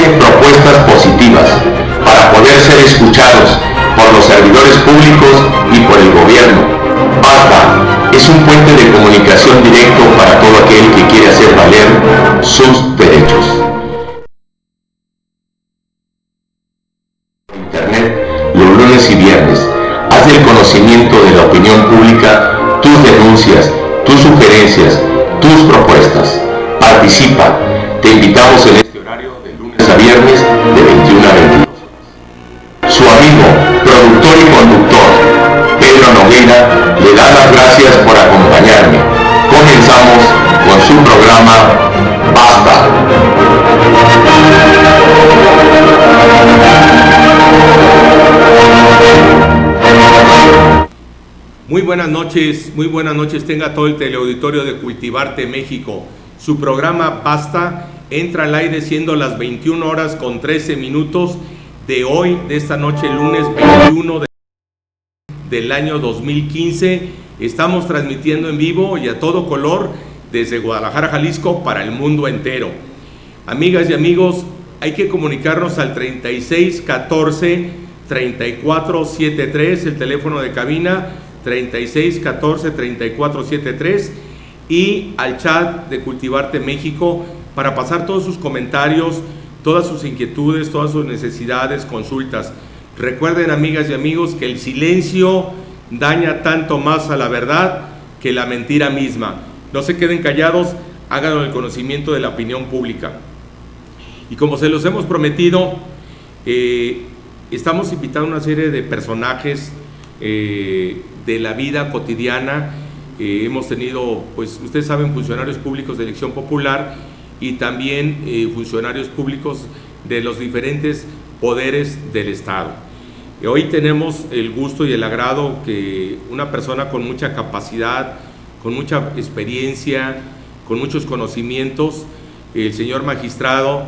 tienen propuestas positivas para poder ser escuchados por los servidores públicos y por el gobierno. BASTA es un puente de comunicación directo para todo aquel que quiere hacer valer sus derechos. Internet, los lunes y viernes, haz del conocimiento de la opinión pública tus denuncias, tus sugerencias, tus propuestas. Participa. Te invitamos en este horario de lunes a viernes de 21 a 22. Su amigo, productor y conductor, Pedro Nogueira, le da las gracias por acompañarme. Comenzamos con su programa Basta. Muy buenas noches tenga todo el teleauditorio de Cultivarte México. Su programa Basta entra al aire siendo las 21 horas con 13 minutos de hoy, de esta noche, lunes 21 del año 2015. Estamos transmitiendo en vivo y a todo color desde Guadalajara, Jalisco, para el mundo entero. Amigas y amigos, hay que comunicarnos al 3614-3473, el teléfono de cabina 3614-3473, y al chat de Cultivarte México para pasar todos sus comentarios, todas sus inquietudes, todas sus necesidades, consultas. Recuerden, amigas y amigos, que el silencio daña tanto más a la verdad que la mentira misma. No se queden callados, háganlo en el conocimiento de la opinión pública. Y como se los hemos prometido, estamos invitando a una serie de personajes de la vida cotidiana. Hemos tenido, pues ustedes saben, funcionarios públicos de elección popular y también funcionarios públicos de los diferentes poderes del Estado. Hoy tenemos el gusto y el agrado que una persona con mucha capacidad, con mucha experiencia, con muchos conocimientos, el señor magistrado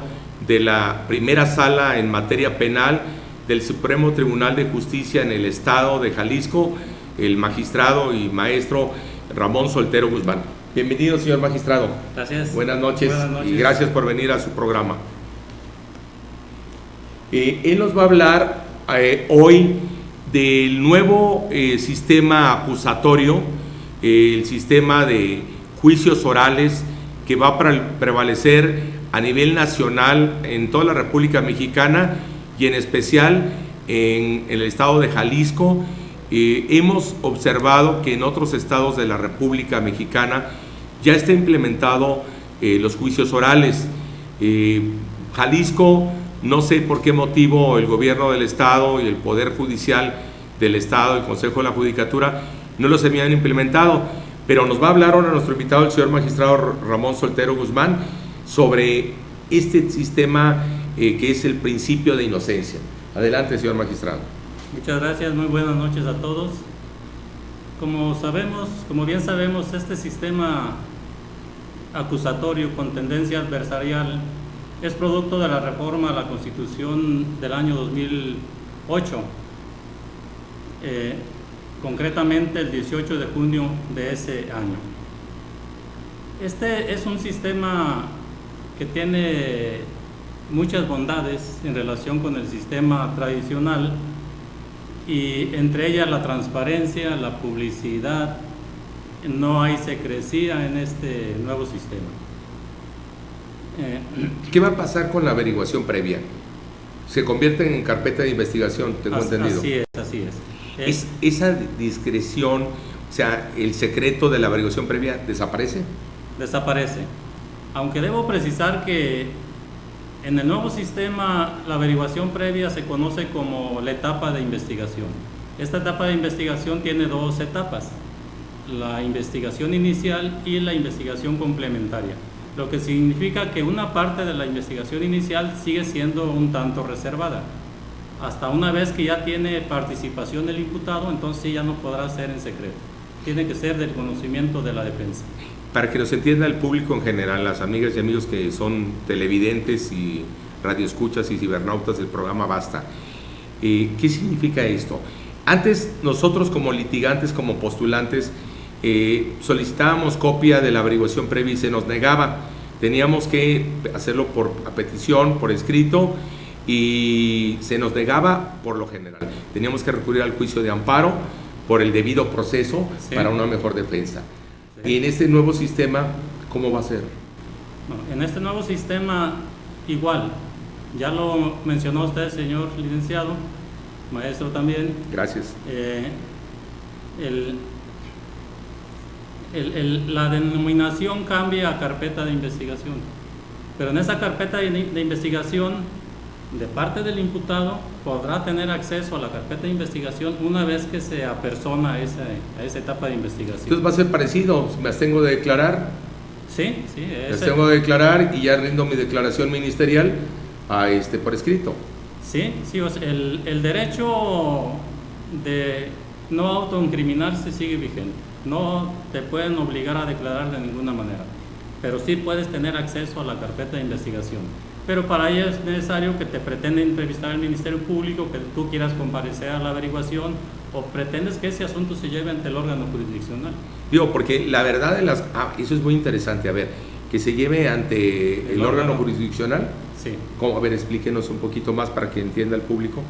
de la primera sala en materia penal del Supremo Tribunal de Justicia en el Estado de Jalisco, el magistrado y maestro Ramón Soltero Guzmán. Bienvenido, señor magistrado. Gracias. Buenas noches y gracias por venir a su programa. Él nos va a hablar hoy del nuevo sistema acusatorio, el sistema de juicios orales que va a prevalecer a nivel nacional en toda la República Mexicana y en especial en el estado de Jalisco. Hemos observado que en otros estados de la República Mexicana ya está implementado los juicios orales. Jalisco, no sé por qué motivo el gobierno del estado y el Poder Judicial del estado, el Consejo de la Judicatura, no los habían implementado, pero nos va a hablar ahora nuestro invitado, el señor magistrado Ramón Soltero Guzmán, sobre este sistema que es el principio de inocencia. Adelante, señor magistrado. Muchas gracias, muy buenas noches a todos. Como bien sabemos, este sistema acusatorio con tendencia adversarial es producto de la reforma a la Constitución del año 2008, concretamente el 18 de junio de ese año. Este es un sistema que tiene muchas bondades en relación con el sistema tradicional, y entre ellas la transparencia, la publicidad. No hay secrecía en este nuevo sistema. ¿Qué va a pasar con la averiguación previa? ¿Se convierte en carpeta de investigación, tengo entendido? Así es. ¿Esa discreción, o sea, el secreto de la averiguación previa desaparece? Desaparece. Aunque debo precisar que en el nuevo sistema la averiguación previa se conoce como la etapa de investigación. Esta etapa de investigación tiene dos etapas: la investigación inicial y la investigación complementaria, lo que significa que una parte de la investigación inicial sigue siendo un tanto reservada. Hasta una vez que ya tiene participación del imputado, entonces ya no podrá ser en secreto. Tiene que ser del conocimiento de la defensa. Para que nos entienda el público en general, las amigas y amigos que son televidentes y radioescuchas y cibernautas del programa Basta, ¿qué significa esto? Antes nosotros como litigantes, como postulantes, solicitábamos copia de la averiguación previa y se nos negaba. Teníamos que hacerlo a petición, por escrito, y se nos negaba por lo general. Teníamos que recurrir al juicio de amparo por el debido proceso para una mejor defensa. Y en este nuevo sistema, ¿cómo va a ser? Bueno, en este nuevo sistema, igual, ya lo mencionó usted, señor licenciado, maestro también. Gracias. La denominación cambia a carpeta de investigación, pero en esa carpeta de investigación, de parte del imputado, podrá tener acceso a la carpeta de investigación una vez que se apersona a esa etapa de investigación. Entonces va a ser parecido, me abstengo de declarar. Sí. Me abstengo de declarar y ya rindo mi declaración ministerial por escrito. Sí, o sea, el derecho de no autoincriminarse sigue vigente. No te pueden obligar a declarar de ninguna manera, pero sí puedes tener acceso a la carpeta de investigación. Pero para ello es necesario que te pretenda entrevistar el Ministerio Público, que tú quieras comparecer a la averiguación o pretendes que ese asunto se lleve ante el órgano jurisdiccional. Digo, porque la verdad de eso es muy interesante, a ver, que se lleve ante el órgano jurisdiccional. Sí. ¿Cómo? A ver, explíquenos un poquito más para que entienda el público.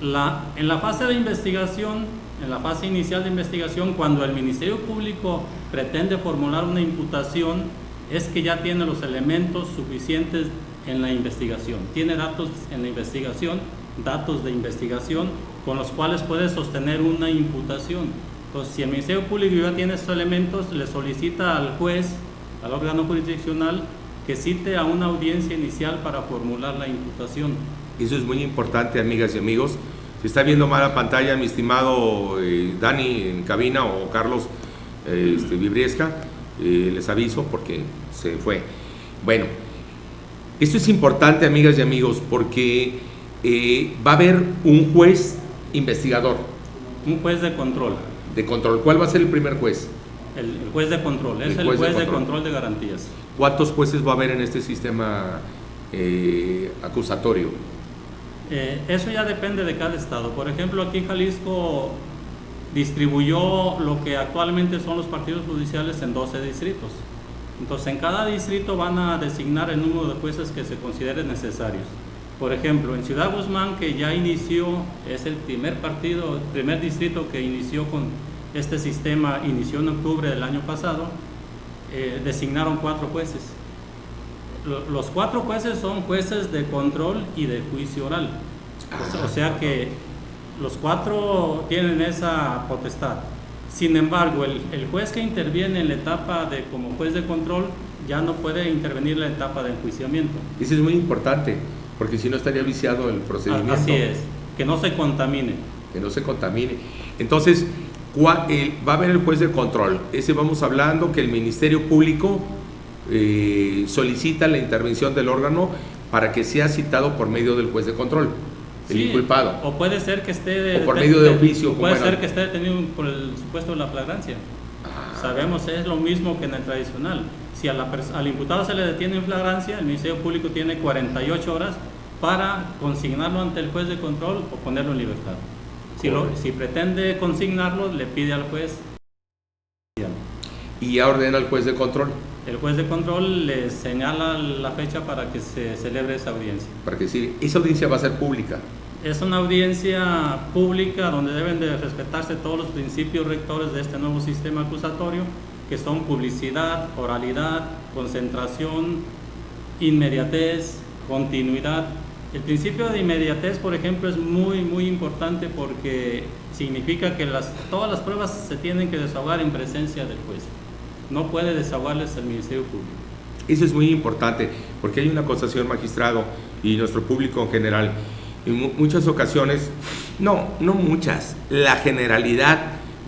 En la fase de investigación, en la fase inicial de investigación, cuando el Ministerio Público pretende formular una imputación, es que ya tiene los elementos suficientes en la investigación. Tiene datos en la investigación, datos de investigación con los cuales puede sostener una imputación. Entonces, si el Ministerio Público ya tiene esos elementos, le solicita al juez, al órgano jurisdiccional, que cite a una audiencia inicial para formular la imputación. Eso es muy importante, amigas y amigos. Si está viendo mal la pantalla, mi estimado Dani en cabina o Carlos Vibriesca, les aviso porque se fue. Bueno, esto es importante, amigas y amigos, porque va a haber un juez investigador. Un juez de control. De control. ¿Cuál va a ser el primer juez? El juez de control, es el juez de control de garantías. ¿Cuántos jueces va a haber en este sistema acusatorio? Eso ya depende de cada estado. Por ejemplo, aquí Jalisco distribuyó lo que actualmente son los partidos judiciales en 12 distritos. Entonces, en cada distrito van a designar el número de jueces que se consideren necesarios. Por ejemplo, en Ciudad Guzmán, que ya inició, es el primer distrito que inició con este sistema, inició en octubre del año pasado, designaron 4 jueces. Los 4 jueces son jueces de control y de juicio oral. O sea que los 4 tienen esa potestad. Sin embargo, el juez que interviene en la etapa como juez de control ya no puede intervenir en la etapa de enjuiciamiento. Eso es muy importante, porque si no estaría viciado el procedimiento. Así es, que no se contamine. Que no se contamine. Entonces, va a haber el juez de control. Ese vamos hablando que el Ministerio Público solicita la intervención del órgano para que sea citado por medio del juez de control, el inculpado. O puede ser que esté por medio de oficio. Puede ser que esté detenido por el supuesto de la flagrancia. Sabemos, es lo mismo que en el tradicional. Si al imputado se le detiene en flagrancia, el Ministerio Público tiene 48 horas para consignarlo ante el juez de control o ponerlo en libertad. Si pretende consignarlo, le pide al juez. Y ya ordena al juez de control. El juez de control le señala la fecha para que se celebre esa audiencia. Para que sí, esa audiencia va a ser pública. Es una audiencia pública donde deben de respetarse todos los principios rectores de este nuevo sistema acusatorio, que son publicidad, oralidad, concentración, inmediatez, continuidad. El principio de inmediatez, por ejemplo, es muy importante porque significa que todas las pruebas se tienen que desahogar en presencia del juez. No puede desahogarles el Ministerio Público. Eso es muy importante, porque hay una acusación, magistrado, y nuestro público en general. En muchas ocasiones, no muchas, la generalidad.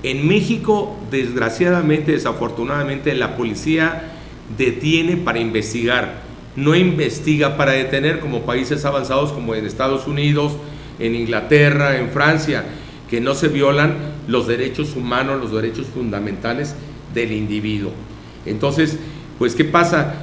En México, desgraciadamente, desafortunadamente, la policía detiene para investigar, no investiga para detener, como países avanzados como en Estados Unidos, en Inglaterra, en Francia, que no se violan los derechos humanos, los derechos fundamentales del individuo. Entonces, pues, ¿qué pasa?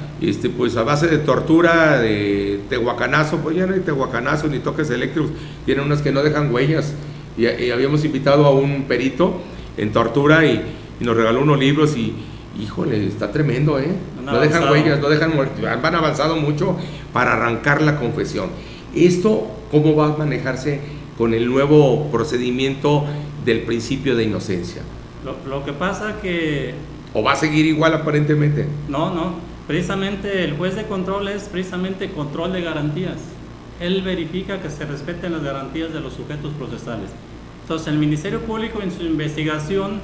Pues a base de tortura, de tehuacanazo, pues ya no hay tehuacanazo ni toques eléctricos, tienen unas que no dejan huellas, y habíamos invitado a un perito en tortura y nos regaló unos libros y híjole, está tremendo, Han no dejan avanzado. huellas, no dejan, van avanzado mucho para arrancar la confesión. ¿Esto cómo va a manejarse con el nuevo procedimiento del principio de inocencia? Lo que pasa que ¿O va a seguir igual aparentemente? no, precisamente el juez de control es precisamente control de garantías. Él verifica que se respeten las garantías de los sujetos procesales. Entonces el Ministerio Público en su investigación,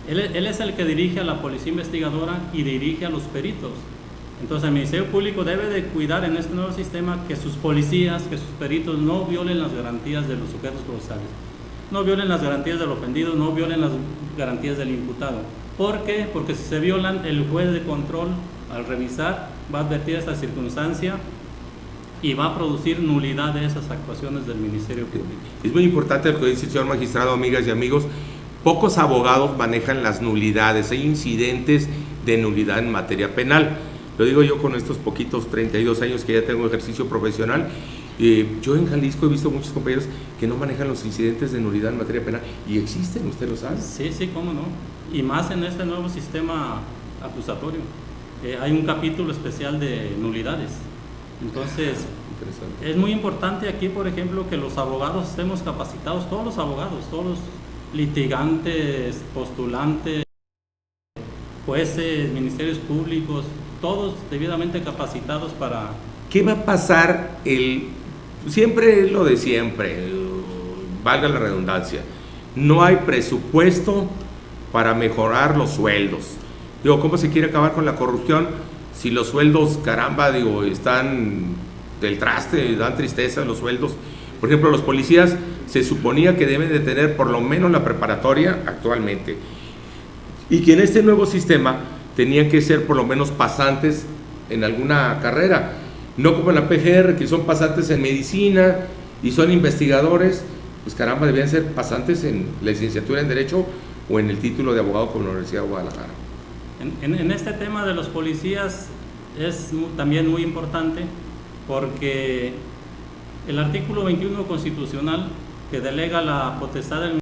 él es el que dirige a la policía investigadora y dirige a los peritos. Entonces el Ministerio Público debe de cuidar en este nuevo sistema que sus policías, que sus peritos no violen las garantías de los sujetos procesales, no violen las garantías del ofendido, no violen las garantías del imputado. ¿Por qué? Porque si se violan, el juez de control al revisar va a advertir esta circunstancia y va a producir nulidad de esas actuaciones del Ministerio Público. Es muy importante lo que dice el señor magistrado, amigas y amigos. Pocos abogados manejan las nulidades, hay incidentes de nulidad en materia penal. Lo digo yo con estos poquitos 32 años que ya tengo ejercicio profesional. Yo en Jalisco he visto muchos compañeros que no manejan los incidentes de nulidad en materia penal y existen, usted lo sabe. Sí, cómo no. Y más en este nuevo sistema acusatorio. Hay un capítulo especial de nulidades. Entonces, es muy importante aquí, por ejemplo, que los abogados estemos capacitados, todos los abogados, todos los litigantes, postulantes, jueces, ministerios públicos, todos debidamente capacitados para... ¿Qué va a pasar? Siempre lo de siempre, valga la redundancia, no hay presupuesto para mejorar los sueldos. Digo, ¿cómo se quiere acabar con la corrupción si los sueldos, caramba, digo, están del traste, dan tristeza los sueldos? Por ejemplo, los policías se suponía que deben de tener por lo menos la preparatoria actualmente, y que en este nuevo sistema tenían que ser por lo menos pasantes en alguna carrera, no como en la PGR, que son pasantes en medicina y son investigadores. Pues caramba, debían ser pasantes en la licenciatura en Derecho o en el título de abogado con la Universidad de Guadalajara. En este tema de los policías es también muy importante porque el artículo 21 constitucional, que delega la potestad de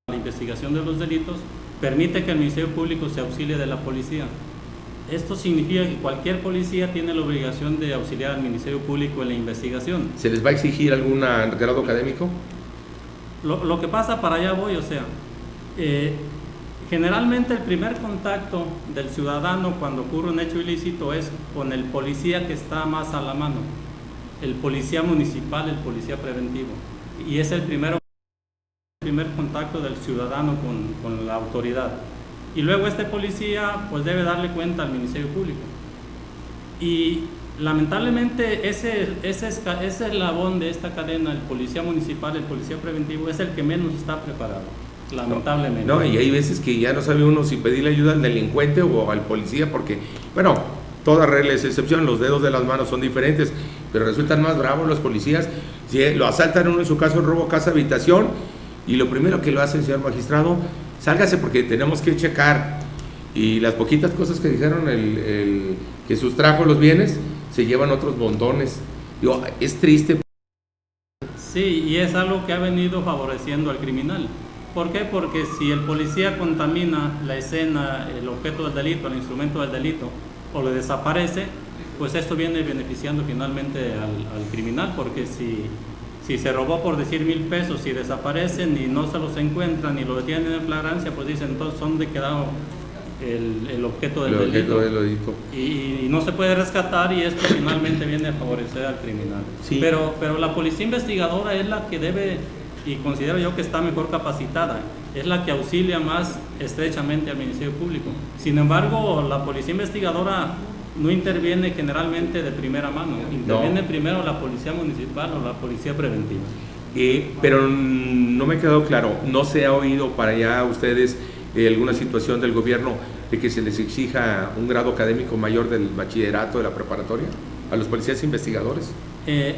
la investigación de los delitos, permite que el Ministerio Público se auxilie de la policía. Esto significa que cualquier policía tiene la obligación de auxiliar al Ministerio Público en la investigación. ¿Se les va a exigir algún grado académico? Lo que pasa, para allá voy, o sea, generalmente el primer contacto del ciudadano cuando ocurre un hecho ilícito es con el policía que está más a la mano, el policía municipal, el policía preventivo, y es el primer contacto del ciudadano con la autoridad. Y luego este policía pues debe darle cuenta al Ministerio Público. Y lamentablemente ese eslabón de esta cadena, el policía municipal, el policía preventivo, es el que menos está preparado, lamentablemente. No, y hay veces que ya no sabe uno si pedirle ayuda al delincuente o al policía, porque, bueno, toda regla es excepción, los dedos de las manos son diferentes, pero resultan más bravos los policías. Si lo asaltan uno en su caso, robo casa, habitación, y lo primero que lo hace el señor magistrado, sálgase porque tenemos que checar, y las poquitas cosas que dijeron que sustrajo los bienes, se llevan otros montones. Digo, es triste. Sí, y es algo que ha venido favoreciendo al criminal. ¿Por qué? Porque si el policía contamina la escena, el objeto del delito, el instrumento del delito, o lo desaparece, pues esto viene beneficiando finalmente al criminal, porque si se robó, por decir, 1,000 pesos, si desaparecen y no se los encuentran y lo detienen en flagrancia, pues dicen, entonces, ¿dónde quedó el objeto del delito? Y no se puede rescatar, y esto finalmente viene a favorecer al criminal. Sí. Pero la policía investigadora es la que debe, y considero yo que está mejor capacitada, es la que auxilia más estrechamente al Ministerio Público. Sin embargo, la policía investigadora no interviene generalmente de primera mano, interviene primero la policía municipal o la policía preventiva. Pero no me quedó claro, ¿no se ha oído para allá ustedes alguna situación del gobierno de que se les exija un grado académico mayor del bachillerato, de la preparatoria, a los policías investigadores?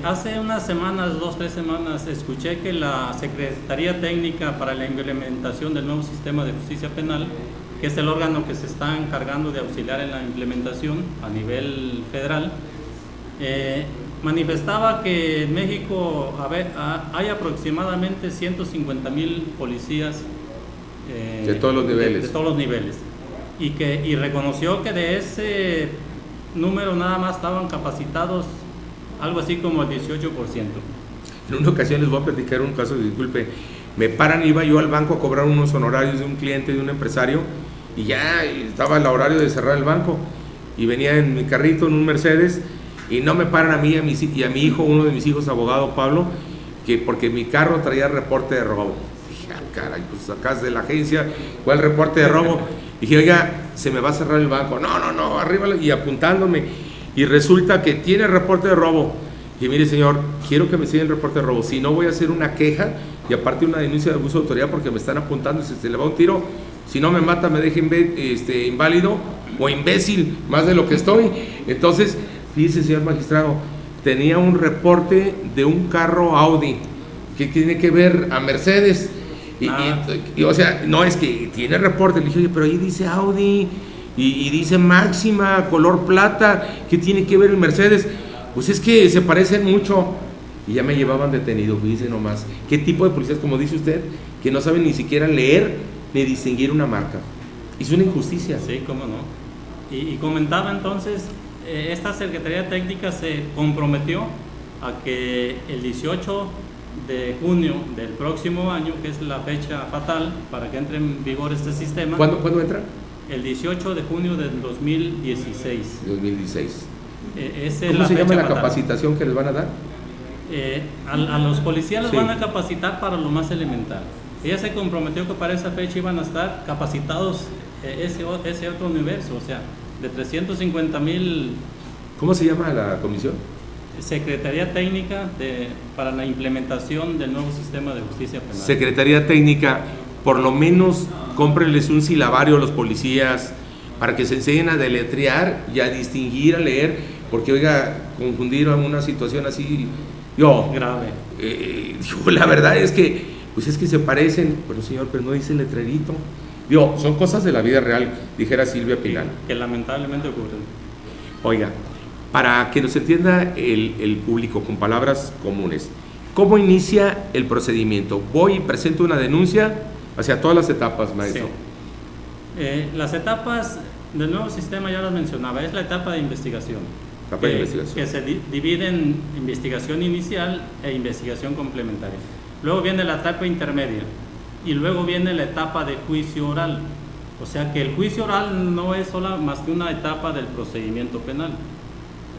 Hace unas semanas, 2-3 semanas, escuché que la Secretaría Técnica para la Implementación del nuevo Sistema de Justicia Penal, que es el órgano que se está encargando de auxiliar en la implementación a nivel federal, manifestaba que en México hay aproximadamente 150,000 policías de todos los niveles. De todos los niveles. y reconoció que de ese número nada más estaban capacitados algo así como el 18%. En una ocasión les voy a platicar un caso, disculpe, me paran, iba yo al banco a cobrar unos honorarios de un cliente, de un empresario, y ya estaba el horario de cerrar el banco, y venía en mi carrito, en un Mercedes, y no me paran a mí y a mi hijo, uno de mis hijos, abogado Pablo, que porque mi carro traía reporte de robo. Dije, caray, pues sacas de la agencia, ¿cuál reporte de robo? Dije, oiga, se me va a cerrar el banco. No, arriba, y apuntándome, y resulta que tiene reporte de robo. Y mire, señor, quiero que me siga el reporte de robo, si no voy a hacer una queja y aparte una denuncia de abuso de autoridad porque me están apuntando y se le va un tiro, si no me mata me deja inválido o imbécil, más de lo que estoy. Entonces, fíjese, señor magistrado, tenía un reporte de un carro Audi que tiene que ver a Mercedes y o sea, no, es que tiene reporte. Le dije, oye, pero ahí dice Audi y dice Máxima, color plata, ¿qué tiene que ver el Mercedes? Pues es que se parecen mucho. Y ya me llevaban detenido, fíjese nomás. ¿Qué tipo de policías, como dice usted, que no saben ni siquiera leer ni distinguir una marca? Es una injusticia. Sí, cómo no. Y comentaba entonces, esta Secretaría Técnica se comprometió a que el 18 de junio del próximo año, que es la fecha fatal para que entre en vigor este sistema. ¿Cuándo entra? El 18 de junio del 2016. 2016. ¿Cómo se llama la capacitación que les van a dar? A los policías les Sí. van a capacitar para lo más elemental. Ella se comprometió que para esa fecha iban a estar capacitados ese otro universo, o sea, de 350,000. ¿Cómo se llama la comisión? Secretaría Técnica para la implementación del nuevo sistema de justicia penal. Secretaría Técnica, por lo menos cómprenles un silabario a los policías para que se enseñen a deletrear y a distinguir, a leer, porque oiga, confundir a una situación así, grave. La verdad es que, pues es que se parecen, pero señor, pero no dice letrerito. Son cosas de la vida real, dijera Silvia Pinal. Que lamentablemente ocurren. Oiga, para que nos entienda el público con palabras comunes, ¿cómo inicia el procedimiento? Voy y presento una denuncia hacia todas las etapas, maestro. Sí. Las etapas del nuevo sistema ya las mencionaba, es la etapa de investigación. Que se divide en investigación inicial e investigación complementaria. Luego viene la etapa intermedia y luego viene la etapa de juicio oral. O sea que el juicio oral no es solo más que una etapa del procedimiento penal,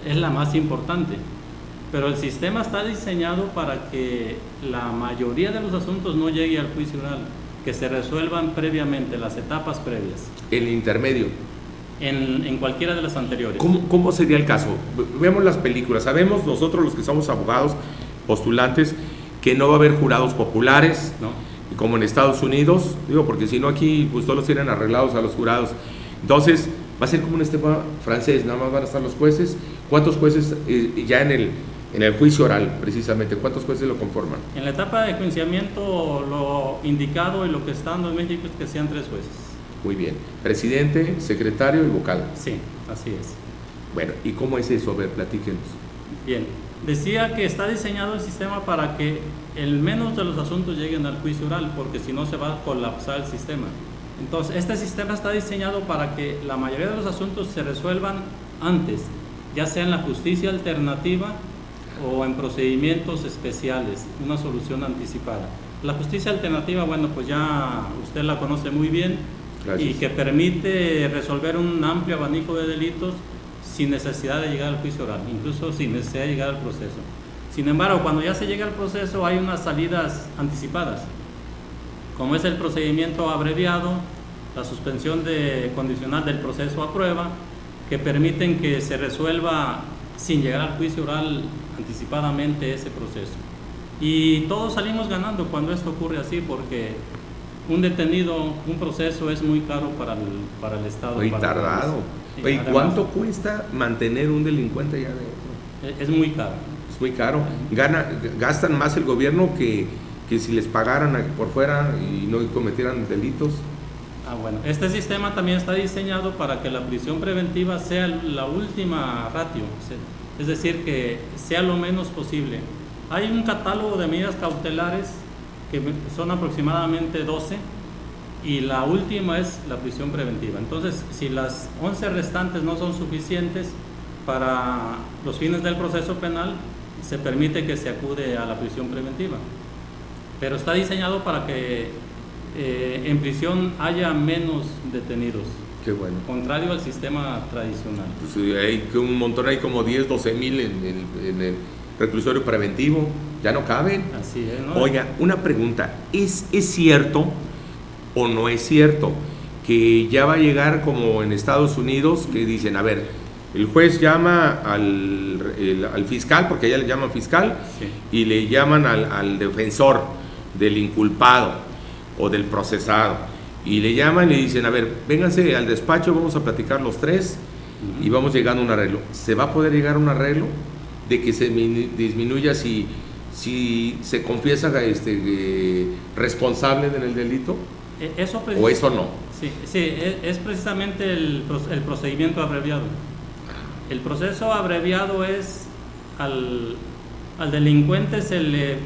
es la más importante. Pero el sistema está diseñado para que la mayoría de los asuntos no llegue al juicio oral, que se resuelvan previamente, las etapas previas. El intermedio. En cualquiera de las anteriores. ¿Cómo sería el caso? Vemos las películas, sabemos nosotros los que somos abogados, postulantes, que no va a haber jurados populares, ¿no? Como en Estados Unidos, porque si no aquí pues todos los tienen arreglados a los jurados. Entonces va a ser como un sistema francés, nada más van a estar los jueces. ¿Cuántos jueces ya en el juicio oral precisamente, cuántos jueces lo conforman? En la etapa de enjuiciamiento lo indicado y lo que está dando en México es que sean 3 jueces. Muy bien, presidente, secretario y vocal. Sí, así es. Bueno, ¿y cómo es eso? A ver, platíquenos. Bien, decía que está diseñado el sistema para que el menos de los asuntos lleguen al juicio oral, porque si no se va a colapsar el sistema. Entonces, este sistema está diseñado para que la mayoría de los asuntos se resuelvan antes, ya sea en la justicia alternativa o en procedimientos especiales, una solución anticipada. La justicia alternativa, bueno, pues ya usted la conoce muy bien. Gracias. Y que permite resolver un amplio abanico de delitos sin necesidad de llegar al juicio oral, incluso sin necesidad de llegar al proceso. Sin embargo, cuando ya se llega al proceso hay unas salidas anticipadas, como es el procedimiento abreviado, la suspensión condicional del proceso a prueba, que permiten que se resuelva sin llegar al juicio oral anticipadamente ese proceso. Y todos salimos ganando cuando esto ocurre así, porque un detenido, un proceso es muy caro para el Estado. Muy tardado. ¿Y cuánto cuesta mantener un delincuente allá adentro? Es muy caro. Es muy caro. Gastan más el gobierno que si les pagaran por fuera y no cometieran delitos. Bueno, este sistema también está diseñado para que la prisión preventiva sea la última ratio, es decir, que sea lo menos posible. Hay un catálogo de medidas cautelares que son aproximadamente 12, y la última es la prisión preventiva. Entonces, si las 11 restantes no son suficientes para los fines del proceso penal, se permite que se acude a la prisión preventiva. Pero está diseñado para que en prisión haya menos detenidos. Qué bueno. Contrario al sistema tradicional. Pues hay que un montón, hay como 10, 12 mil en el reclusorio preventivo, ya no caben. Así es, ¿no? Oiga, una pregunta, ¿es cierto o no es cierto que ya va a llegar como en Estados Unidos, que dicen, a ver, el juez llama al fiscal, porque allá le llaman fiscal, Sí. y le llaman al defensor del inculpado o del procesado, y le llaman y le dicen, a ver, vénganse al despacho, vamos a platicar los tres y vamos llegando a un arreglo? ¿Se va a poder llegar a un arreglo de que se disminuya si se confiesa responsable en el delito? ¿O eso no? Sí, es precisamente el procedimiento abreviado. El proceso abreviado es al delincuente se le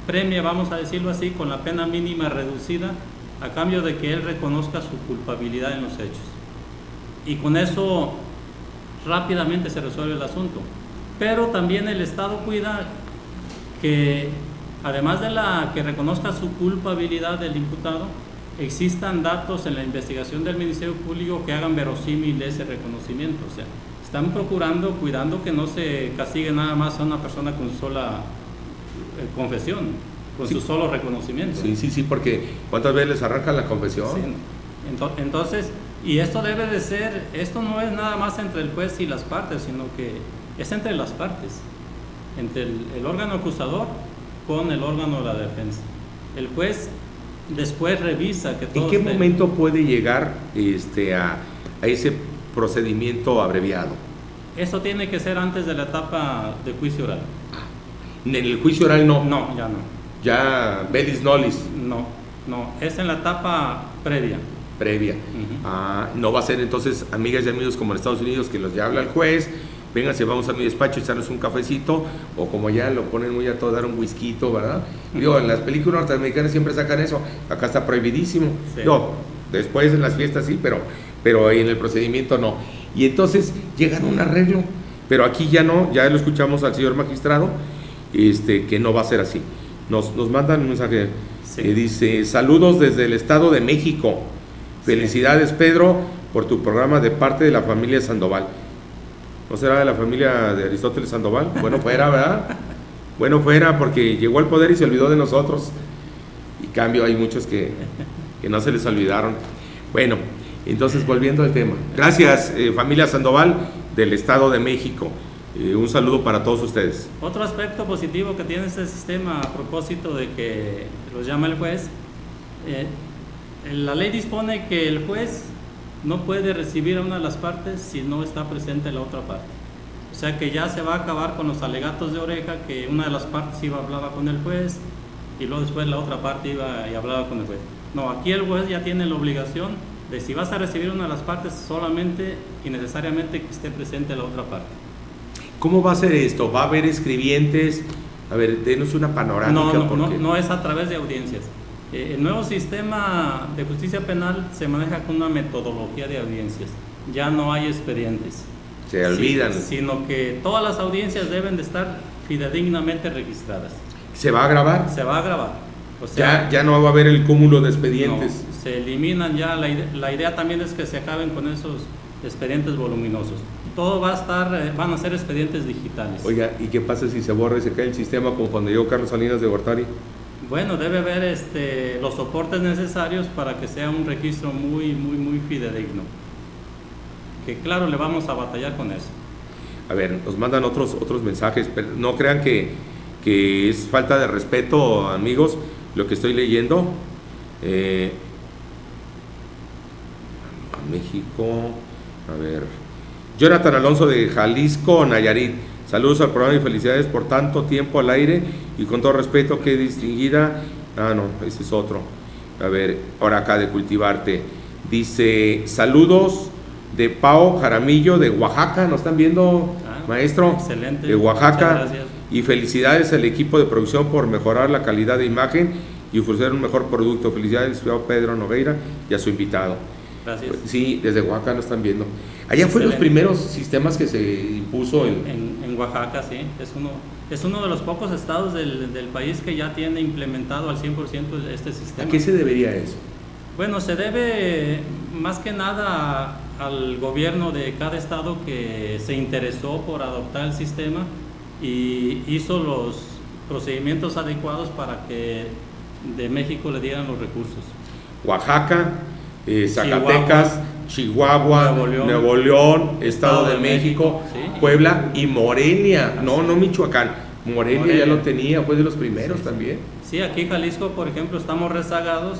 premia, vamos a decirlo así, con la pena mínima reducida a cambio de que él reconozca su culpabilidad en los hechos. Y con eso rápidamente se resuelve el asunto. Pero también el Estado cuida que, además de que reconozca su culpabilidad del imputado, existan datos en la investigación del Ministerio Público que hagan verosímil ese reconocimiento. O sea, están cuidando que no se castigue nada más a una persona con su sola confesión, con Sí. su solo reconocimiento. Sí, porque ¿cuántas veces les arrancan la confesión? Sí. Entonces, y esto debe de ser, esto no es nada más entre el juez y las partes, sino que es entre las partes, entre el órgano acusador con el órgano de la defensa. El juez después revisa que todo ¿En qué esté... momento puede llegar a ese procedimiento abreviado? Eso tiene que ser antes de la etapa de juicio oral. En el juicio oral no. No, ya no. Ya Belis Nolis, No, es en la etapa previa. previa. Ujú. No va a ser entonces, amigas y amigos, como en Estados Unidos, que los ya habla el juez, vénganse, vamos a mi despacho, echarnos un cafecito, o como ya lo ponen muy a todo, dar un whisky, ¿verdad? Digo, en las películas norteamericanas siempre sacan eso, acá está prohibidísimo. Sí. No, después en las fiestas sí, pero en el procedimiento no. Y entonces llegan a un arreglo, pero aquí ya no, ya lo escuchamos al señor magistrado, que no va a ser así. Nos mandan un mensaje Sí. que dice: saludos desde el Estado de México. Felicidades, Pedro, por tu programa de parte de la familia Sandoval. ¿No será de la familia de Aristóteles Sandoval? Bueno, fuera, ¿verdad? Bueno, fuera, porque llegó al poder y se olvidó de nosotros. Y cambio, hay muchos que no se les olvidaron. Bueno, entonces volviendo al tema. Gracias, familia Sandoval del Estado de México. Un saludo para todos ustedes. Otro aspecto positivo que tiene este sistema a propósito de que los llama el juez, la ley dispone que el juez no puede recibir a una de las partes si no está presente la otra parte. O sea que ya se va a acabar con los alegatos de oreja, que una de las partes hablaba con el juez y luego después la otra parte iba y hablaba con el juez. No, aquí el juez ya tiene la obligación de, si vas a recibir una de las partes, solamente y necesariamente que esté presente la otra parte. ¿Cómo va a ser esto? ¿Va a haber escribientes? A ver, denos una panorámica. No es a través de audiencias. El nuevo sistema de justicia penal se maneja con una metodología de audiencias. Ya no hay expedientes. Se olvidan. Sino que todas las audiencias deben de estar fidedignamente registradas. ¿Se va a grabar? Se va a grabar. O sea, Ya no va a haber el cúmulo de expedientes. no, se eliminan ya. La idea también es que se acaben con esos expedientes voluminosos. Todo van a ser expedientes digitales. Oiga, ¿y qué pasa si se borra y se cae el sistema como cuando llegó Carlos Salinas de Gortari? Bueno, debe haber los soportes necesarios para que sea un registro muy, muy, muy fidedigno. Que claro, le vamos a batallar con eso. A ver, nos mandan otros mensajes, pero no crean que es falta de respeto, amigos, lo que estoy leyendo. A México, a ver. Jonathan Alonso de Jalisco, Nayarit. Saludos al programa y felicidades por tanto tiempo al aire y con todo respeto, qué distinguida. No, ese es otro. A ver, ahora acá de Cultivarte. Dice, saludos de Pao Jaramillo de Oaxaca. ¿Nos están viendo, maestro? Excelente. De Oaxaca. Muchas gracias. Y felicidades al equipo de producción por mejorar la calidad de imagen y ofrecer un mejor producto. Felicidades al licenciado Pedro Nogueira y a su invitado. Gracias. Sí, desde Oaxaca lo están viendo. Allá fue los primeros sistemas que se impuso en Oaxaca, sí. Es uno de los pocos estados del país que ya tiene implementado al 100% este sistema. ¿A qué se debería eso? Bueno, se debe más que nada al gobierno de cada estado que se interesó por adoptar el sistema y hizo los procedimientos adecuados para que de México le dieran los recursos. Oaxaca, Zacatecas, Chihuahua, Nuevo León, Estado de México, sí. Puebla y Morelia, no Michoacán, Morelia ya lo tenía, fue de los primeros también. Sí, aquí Jalisco, por ejemplo, estamos rezagados,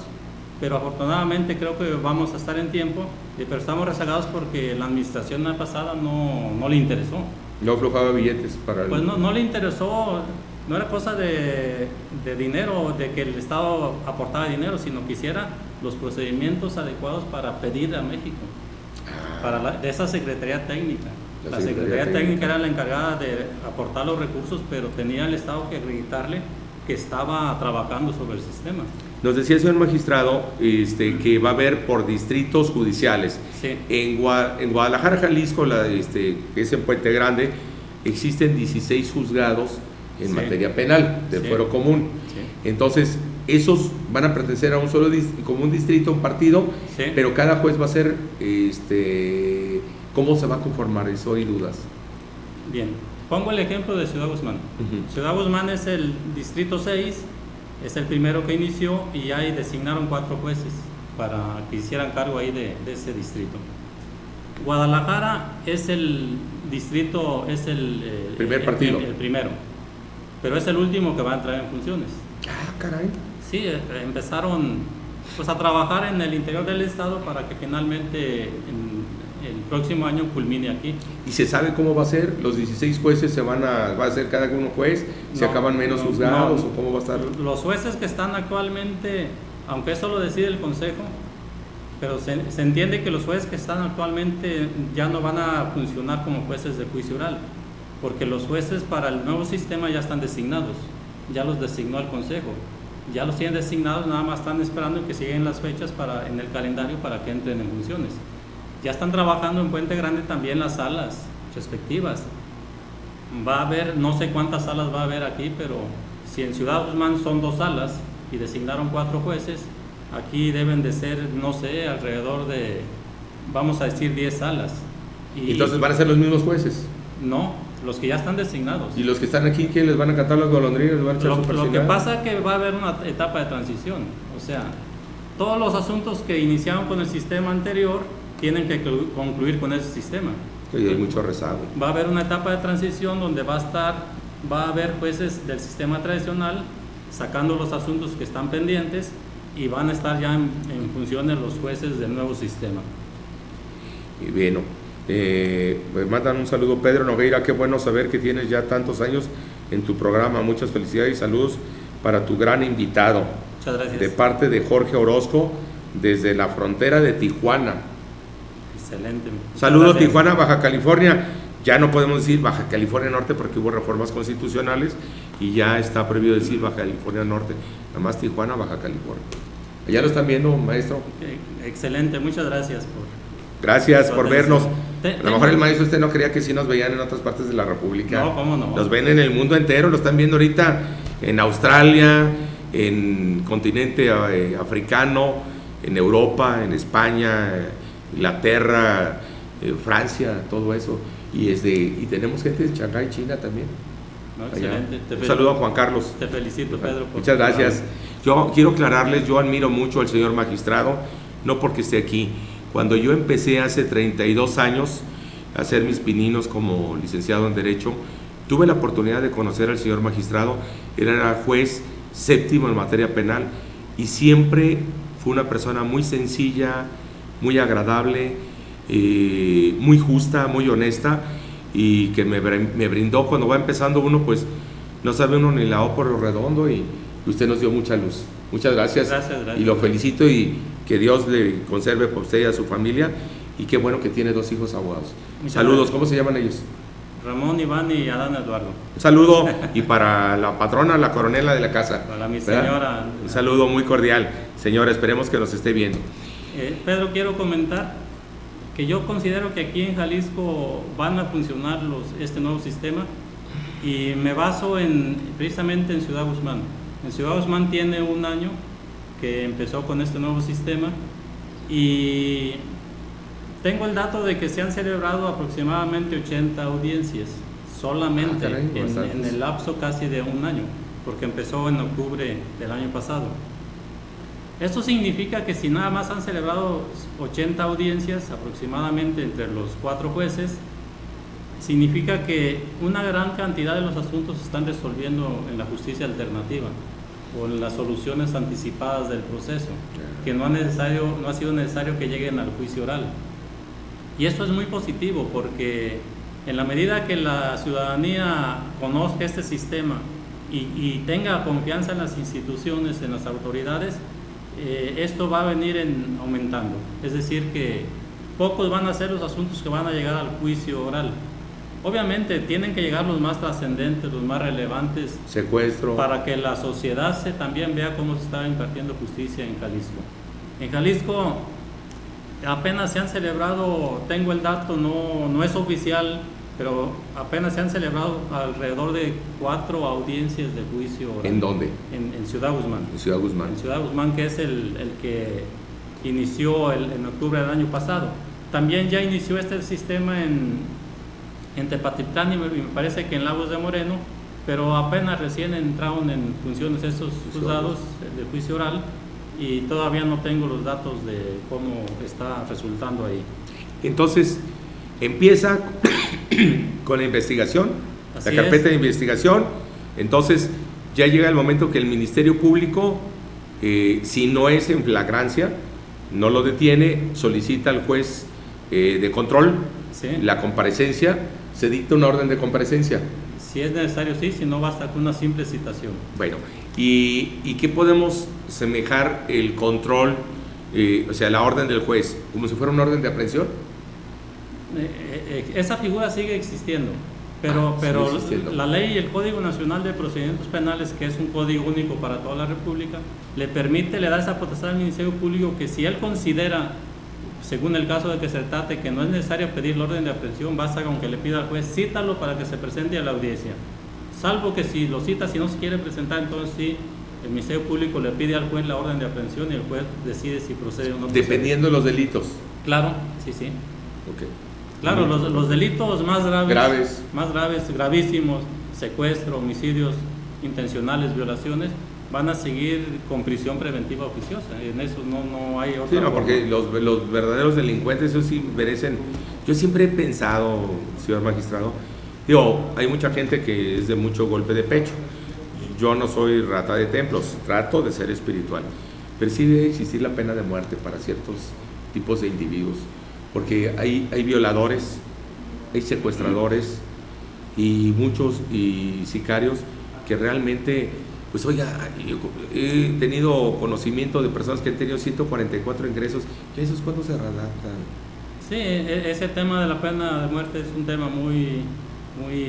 pero afortunadamente creo que vamos a estar en tiempo, pero estamos rezagados porque la administración pasada no le interesó. No aflojaba billetes para... Pues no le interesó, no era cosa de dinero, de que el Estado aportaba dinero, sino que hiciera los procedimientos adecuados para pedir a México, de esa Secretaría Técnica. La Secretaría Técnica era la encargada de aportar los recursos, pero tenía el Estado que acreditarle que estaba trabajando sobre el sistema. Nos decía el señor magistrado que va a haber por distritos judiciales. Sí. En Guadalajara, Jalisco, que es en Puente Grande, existen 16 juzgados en materia penal del fuero común. Sí. Entonces, esos van a pertenecer a un solo como un distrito, un partido, pero cada juez va a ser, ¿cómo se va a conformar? Eso hay dudas. Bien, pongo el ejemplo de Ciudad Guzmán. Ciudad Guzmán es el distrito 6, es el primero que inició y ahí designaron 4 jueces para que hicieran cargo ahí de ese distrito. Guadalajara es el distrito, es el primer partido. El primero, pero es el último que va a entrar en funciones. Ah, caray. Sí, empezaron pues a trabajar en el interior del estado para que finalmente el próximo año culmine aquí. ¿Y se sabe cómo va a ser? ¿Los 16 jueces va a ser cada uno juez? ¿Se acaban menos juzgados o cómo va a estar? Los jueces que están actualmente, aunque eso lo decide el Consejo, pero se entiende que los jueces que están actualmente ya no van a funcionar como jueces de juicio oral, porque los jueces para el nuevo sistema ya están designados, ya los designó el Consejo, ya los tienen designados, nada más están esperando que siguen las fechas en el calendario para que entren en funciones. Ya están trabajando en Puente Grande también las salas respectivas. Va a haber, no sé cuántas salas va a haber aquí, pero si en Ciudad Guzmán son 2 salas y designaron 4 jueces, aquí deben de ser, no sé, alrededor de, vamos a decir, 10 salas. Y entonces van a ser los mismos jueces. No, los que ya están designados. ¿Y los que están aquí, quién les van a cantar las golondrinas? ¿Les van a echar su Lo que pasa es que va a haber una etapa de transición. O sea, todos los asuntos que iniciaron con el sistema anterior tienen que concluir con ese sistema. Sí, hay mucho rezago. Va a haber una etapa de transición donde va a haber jueces del sistema tradicional sacando los asuntos que están pendientes y van a estar ya en funciones los jueces del nuevo sistema. Y bueno, pues mandan un saludo, Pedro Nogueira, qué bueno saber que tienes ya tantos años en tu programa, muchas felicidades y saludos para tu gran invitado. Muchas gracias. De parte de Jorge Orozco, desde la frontera de Tijuana. Excelente. Saludos Tijuana, Baja California. Ya no podemos decir Baja California Norte porque hubo reformas constitucionales y ya está prohibido decir Baja California Norte, nada más Tijuana, Baja California. ¿Ya lo están viendo, maestro? Excelente, muchas gracias Gracias por vernos. A lo mejor el maestro no creía que sí nos veían en otras partes de la República. No, ¿cómo no? Los ven en el mundo entero, lo están viendo ahorita en Australia, en continente africano, en Europa, en España, Inglaterra, Francia, todo eso. Y tenemos gente de Shanghái, China también. No, excelente. Un saludo a Juan Carlos. Te felicito, Pedro. Muchas gracias. Yo quiero aclararles, yo admiro mucho al señor magistrado, no porque esté aquí. Cuando yo empecé hace 32 años a hacer mis pininos como licenciado en Derecho, tuve la oportunidad de conocer al señor magistrado. Él era juez séptimo en materia penal y siempre fue una persona muy sencilla, muy agradable, muy justa, muy honesta, y que me brindó. Cuando va empezando uno, pues no sabe uno ni la O por lo redondo, y usted nos dio mucha luz. Muchas gracias. Gracias. Y lo felicito, y que Dios le conserve por usted y a su familia, y qué bueno que tiene 2 hijos abogados. Saludos. Gracias. ¿Cómo se llaman ellos? Ramón, Iván y Adán Eduardo. Un saludo, y para la patrona, la coronela de la casa. Para mi ¿verdad? señora. Un saludo muy cordial. Señora, esperemos que nos esté viendo. Pedro, quiero comentar que yo considero que aquí en Jalisco van a funcionar este nuevo sistema, y me baso precisamente en Ciudad Guzmán. En Ciudad Guzmán tiene un año que empezó con este nuevo sistema, y tengo el dato de que se han celebrado aproximadamente 80 audiencias solamente en el lapso casi de un año, porque empezó en octubre del año pasado. Esto significa que si nada más han celebrado 80 audiencias aproximadamente entre los 4 jueces, significa que una gran cantidad de los asuntos se están resolviendo en la justicia alternativa o en las soluciones anticipadas del proceso, que no ha sido necesario que lleguen al juicio oral. Y esto es muy positivo, porque en la medida que la ciudadanía conozca este sistema y tenga confianza en las instituciones, en las autoridades, esto va a venir aumentando. Es decir, que pocos van a ser los asuntos que van a llegar al juicio oral. Obviamente tienen que llegar los más trascendentes, los más relevantes, secuestro, para que la sociedad también vea cómo se está impartiendo justicia en Jalisco. En Jalisco apenas se han celebrado, tengo el dato, no es oficial, pero apenas se han celebrado alrededor de 4 audiencias de juicio oral. ¿En dónde? En Ciudad Guzmán. En Ciudad Guzmán. En Ciudad Guzmán, que es el que inició en octubre del año pasado. También ya inició este sistema en Tepatitlán y me parece que en Lagos de Moreno, pero apenas recién entraron en funciones esos juzgados de juicio oral, y todavía no tengo los datos de cómo está resultando ahí. Entonces, empieza con la investigación, Así la carpeta es. de investigación. Entonces, ya llega el momento que el Ministerio Público, si no es en flagrancia, no lo detiene, solicita al juez de control Sí. la comparecencia, se dicta una orden de comparecencia. Si es necesario, sí, si no basta con una simple citación. Bueno, ¿y qué podemos semejar el control, o sea, la orden del juez, como si fuera una orden de aprehensión? Esa figura sigue existiendo, pero sigue existiendo. La ley y el Código Nacional de Procedimientos Penales, que es un código único para toda la República, le da esa potestad al Ministerio Público, que si él considera, según el caso de que se trate, que no es necesario pedir la orden de aprehensión, basta con que le pida al juez, cítalo para que se presente a la audiencia. Salvo que si lo cita, si no se quiere presentar, entonces sí, el Ministerio Público le pide al juez la orden de aprehensión y el juez decide si procede o no procede. Dependiendo de los delitos. Claro, sí, sí. Okay. Claro, los delitos más graves, gravísimos, secuestro, homicidios intencionales, violaciones, van a seguir con prisión preventiva oficiosa. En eso no hay otra. Sí, no, forma. porque los verdaderos delincuentes, eso sí merecen. Yo siempre he pensado, señor magistrado, hay mucha gente que es de mucho golpe de pecho. Yo no soy rata de templos, trato de ser espiritual, pero sí debe existir la pena de muerte para ciertos tipos de individuos, porque hay violadores, hay secuestradores y muchos sicarios que realmente, pues oiga, yo he tenido conocimiento de personas que han tenido 144 ingresos, ¿y esos cuándo se redactan? Sí, ese tema de la pena de muerte es un tema muy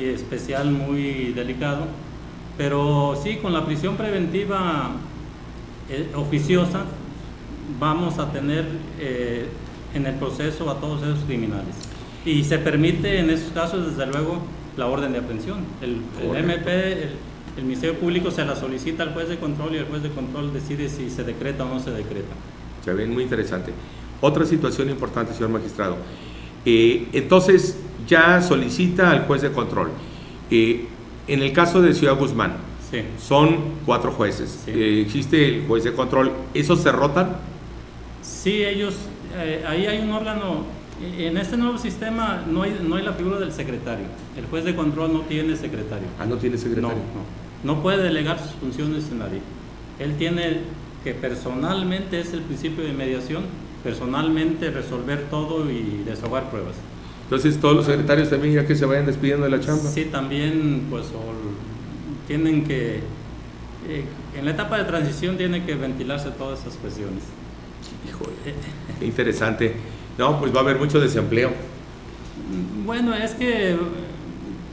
especial, muy delicado, pero sí, con la prisión preventiva oficiosa vamos a tener en el proceso a todos esos criminales, y se permite en esos casos desde luego la orden de aprehensión. El MP, el Ministerio Público se la solicita al juez de control y el juez de control decide si se decreta o no se decreta. Ya ven, muy interesante. Otra situación importante, señor magistrado. Entonces, ya solicita al juez de control. En el caso de Ciudad Guzmán, Sí. son 4 jueces. Sí. Existe el juez de control. ¿Esos se rotan? Sí, ellos, ahí hay un órgano. En este nuevo sistema no hay la figura del secretario. El juez de control no tiene secretario. Ah, no tiene secretario. No puede delegar sus funciones en nadie. Él tiene que personalmente, es el principio de mediación, personalmente resolver todo y desahogar pruebas. Entonces, todos los secretarios también ya que se vayan despidiendo de la chamba. Sí, también, pues, tienen que, en la etapa de transición tienen que ventilarse todas esas cuestiones. Híjole, qué interesante. No, pues va a haber mucho desempleo. Bueno, es que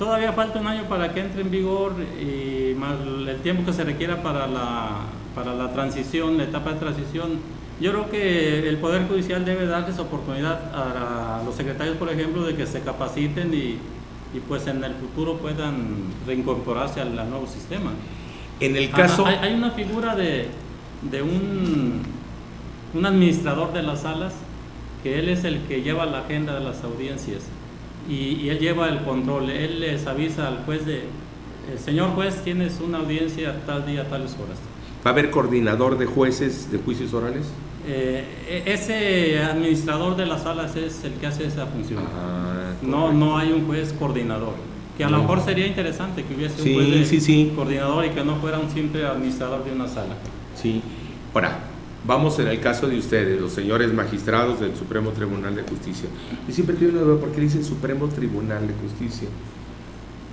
Todavía falta un año para que entre en vigor y más el tiempo que se requiera para la transición, la etapa de transición. Yo creo que el Poder Judicial debe darles oportunidad a los secretarios, por ejemplo, de que se capaciten y pues en el futuro puedan reincorporarse al nuevo sistema. En el caso... Hay una figura de un administrador de las salas, que él es el que lleva la agenda de las audiencias y él lleva el control. Él les avisa al juez señor juez, tienes una audiencia tal día, tales horas. ¿Va a haber coordinador de jueces de juicios orales? Ese administrador de las salas es el que hace esa función. No hay un juez coordinador, que a lo mejor sería interesante que hubiese un juez coordinador y que no fuera un simple administrador de una sala. Sí. Ahora, vamos en el caso de ustedes, los señores magistrados del Supremo Tribunal de Justicia. Yo siempre tengo una duda, ¿por qué dicen Supremo Tribunal de Justicia?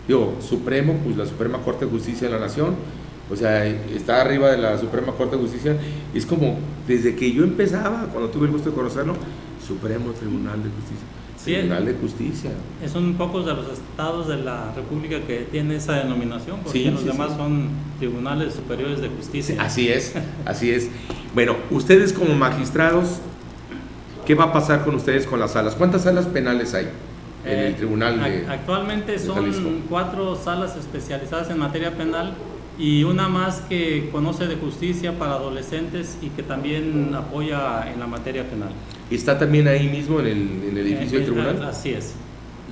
Digo, Supremo, pues la Suprema Corte de Justicia de la Nación, o sea, está arriba de la Suprema Corte de Justicia. Es como, desde que yo empezaba, cuando tuve el gusto de conocerlo, Supremo Tribunal de Justicia. Sí, Tribunal de Justicia. Son pocos de los estados de la República que tienen esa denominación, porque los demás son tribunales superiores de justicia. Así es, así es. Bueno, ustedes como magistrados, ¿qué va a pasar con ustedes con las salas? ¿Cuántas salas penales hay en el tribunal de Actualmente son Jalisco? 4 salas especializadas en materia penal y una más que conoce de justicia para adolescentes y que también apoya en la materia penal. ¿Y está también ahí mismo en el edificio del tribunal? Así es.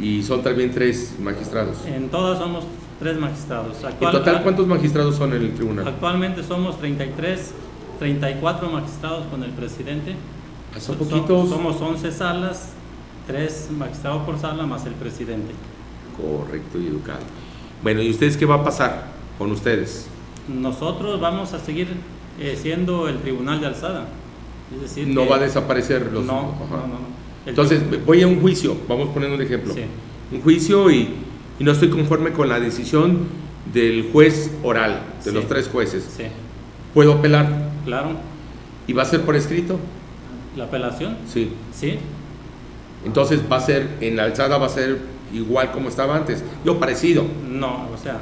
¿Y son también 3 magistrados? En todas somos 3 magistrados. ¿En total cuántos magistrados son en el tribunal? Actualmente somos 34 magistrados con el presidente. ¿Son poquitos? Somos 11 salas, 3 magistrados por sala más el presidente. Correcto y educado. Bueno, ¿y ustedes qué va a pasar con ustedes? Nosotros vamos a seguir siendo el tribunal de alzada. Es decir, no va a desaparecer los... No. Entonces, voy a un juicio, vamos poniendo un ejemplo. Sí. Un juicio y no estoy conforme con la decisión del juez oral, de los 3 jueces. Sí. ¿Puedo apelar? Claro. ¿Y va a ser por escrito? ¿La apelación? Sí. Sí. Entonces, en la alzada va a ser igual como estaba antes. Yo parecido. No, o sea...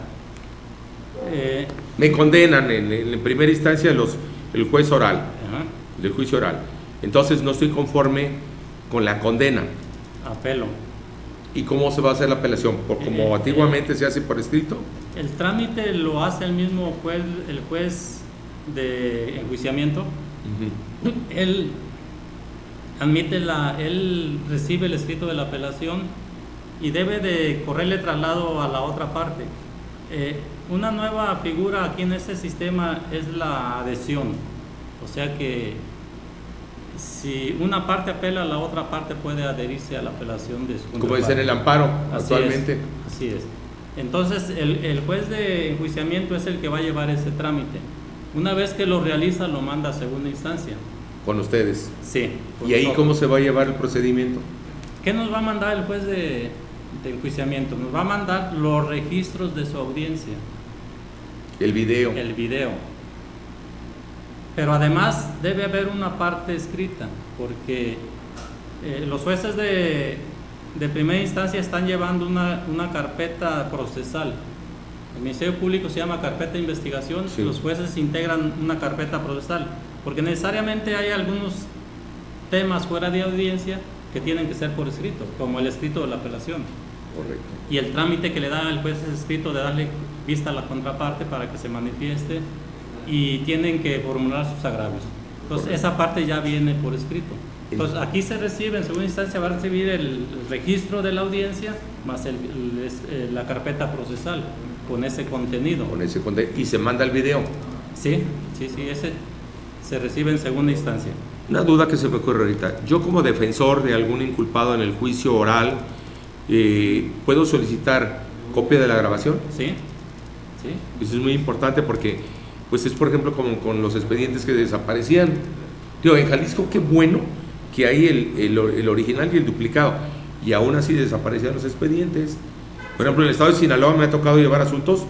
me condenan en primera instancia el juez oral, del juicio oral. Entonces no estoy conforme con la condena. Apelo. ¿Y cómo se va a hacer la apelación? ¿Como antiguamente se hace por escrito? El trámite lo hace el mismo juez, el juez de enjuiciamiento. Él él recibe el escrito de la apelación y debe de correrle traslado a la otra parte. Una nueva figura aquí en este sistema es la adhesión, o sea que si una parte apela, la otra parte puede adherirse a la apelación de su contraparte. Como es en el amparo actualmente. Así es. Entonces el juez de enjuiciamiento es el que va a llevar ese trámite. Una vez que lo realiza, lo manda a segunda instancia. Con ustedes. Sí. ¿Y ahí cómo se va a llevar el procedimiento? ¿Qué nos va a mandar el juez de enjuiciamiento? Nos va a mandar los registros de su audiencia. El video. El video. Pero además debe haber una parte escrita, porque los jueces de primera instancia están llevando una carpeta procesal. El Ministerio Público se llama carpeta de investigación, sí. Los jueces integran una carpeta procesal, porque necesariamente hay algunos temas fuera de audiencia que tienen que ser por escrito, como el escrito de la apelación. Correcto. Y el trámite que le da al juez es escrito de darle vista a la contraparte para que se manifieste y tienen que formular sus agravios. Entonces, correcto, esa parte ya viene por escrito. Entonces, aquí se recibe, en segunda instancia va a recibir el registro de la audiencia más la carpeta procesal con ese contenido. Y se manda el video. Sí, ese se recibe en segunda instancia. Una duda que se me ocurre ahorita. Yo como defensor de algún inculpado en el juicio oral, ¿puedo solicitar copia de la grabación? Sí. Eso es muy importante porque, pues es por ejemplo como con los expedientes que desaparecían. Digo, en Jalisco qué bueno que hay el original y el duplicado, y aún así desaparecían los expedientes. Por ejemplo, en el estado de Sinaloa me ha tocado llevar asuntos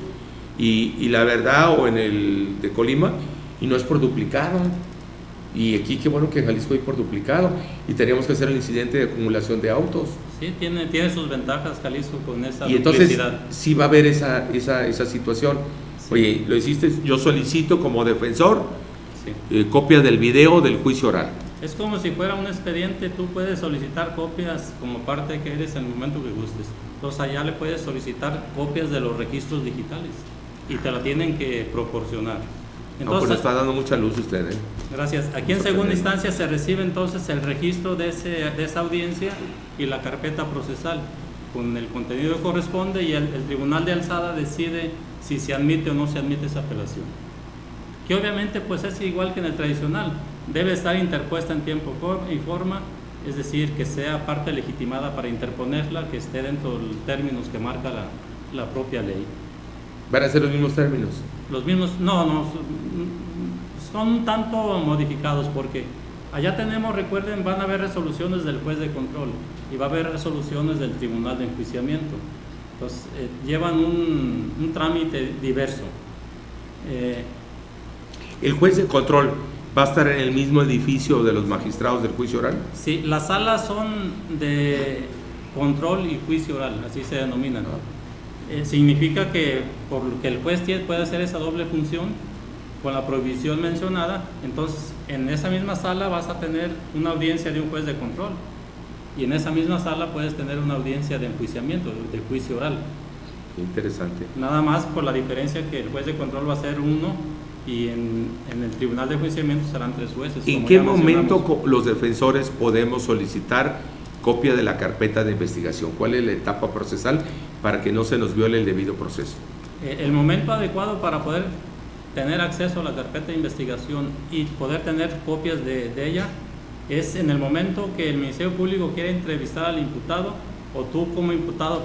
y la verdad, o en el de Colima, y no es por duplicado. Y aquí qué bueno que en Jalisco hay por duplicado, y teníamos que hacer el incidente de acumulación de autos. Sí, tiene sus ventajas, Calixto, con esa Y entonces duplicidad. sí va a haber esa situación. Sí. Oye, lo hiciste, yo solicito como defensor Sí. copia del video del juicio oral. Es como si fuera un expediente, tú puedes solicitar copias como parte que eres en el momento que gustes. Entonces allá le puedes solicitar copias de los registros digitales y te la tienen que proporcionar. No, pues Entonces, está dando mucha luz usted, ¿eh? gracias. Aquí en segunda instancia se recibe entonces el registro de esa audiencia y la carpeta procesal con el contenido que corresponde, y el tribunal de alzada decide si se admite o no se admite esa apelación. Que obviamente pues es igual que en el tradicional, debe estar interpuesta en tiempo y forma, es decir, que sea parte legitimada para interponerla, que esté dentro de los términos que marca la propia ley. ¿Van a ser los mismos términos? Los mismos, no, son un tanto modificados porque allá tenemos, recuerden, van a haber resoluciones del juez de control y va a haber resoluciones del tribunal de enjuiciamiento. Entonces, llevan un trámite diverso. ¿El juez de control va a estar en el mismo edificio de los magistrados del juicio oral? Sí, las salas son de control y juicio oral, así se denominan. Significa que porque el juez puede hacer esa doble función con la prohibición mencionada, entonces en esa misma sala vas a tener una audiencia de un juez de control y en esa misma sala puedes tener una audiencia de enjuiciamiento, de juicio oral. Interesante. Nada más por la diferencia que el juez de control va a ser uno y en el tribunal de enjuiciamiento serán 3 jueces. ¿En como qué ya momento mencionamos. los defensores podemos solicitar copia de la carpeta de investigación? ¿Cuál es la etapa procesal para que no se nos viole el debido proceso? El momento adecuado para poder tener acceso a la carpeta de investigación y poder tener copias de ella es en el momento que el Ministerio Público quiera entrevistar al imputado o tú como imputado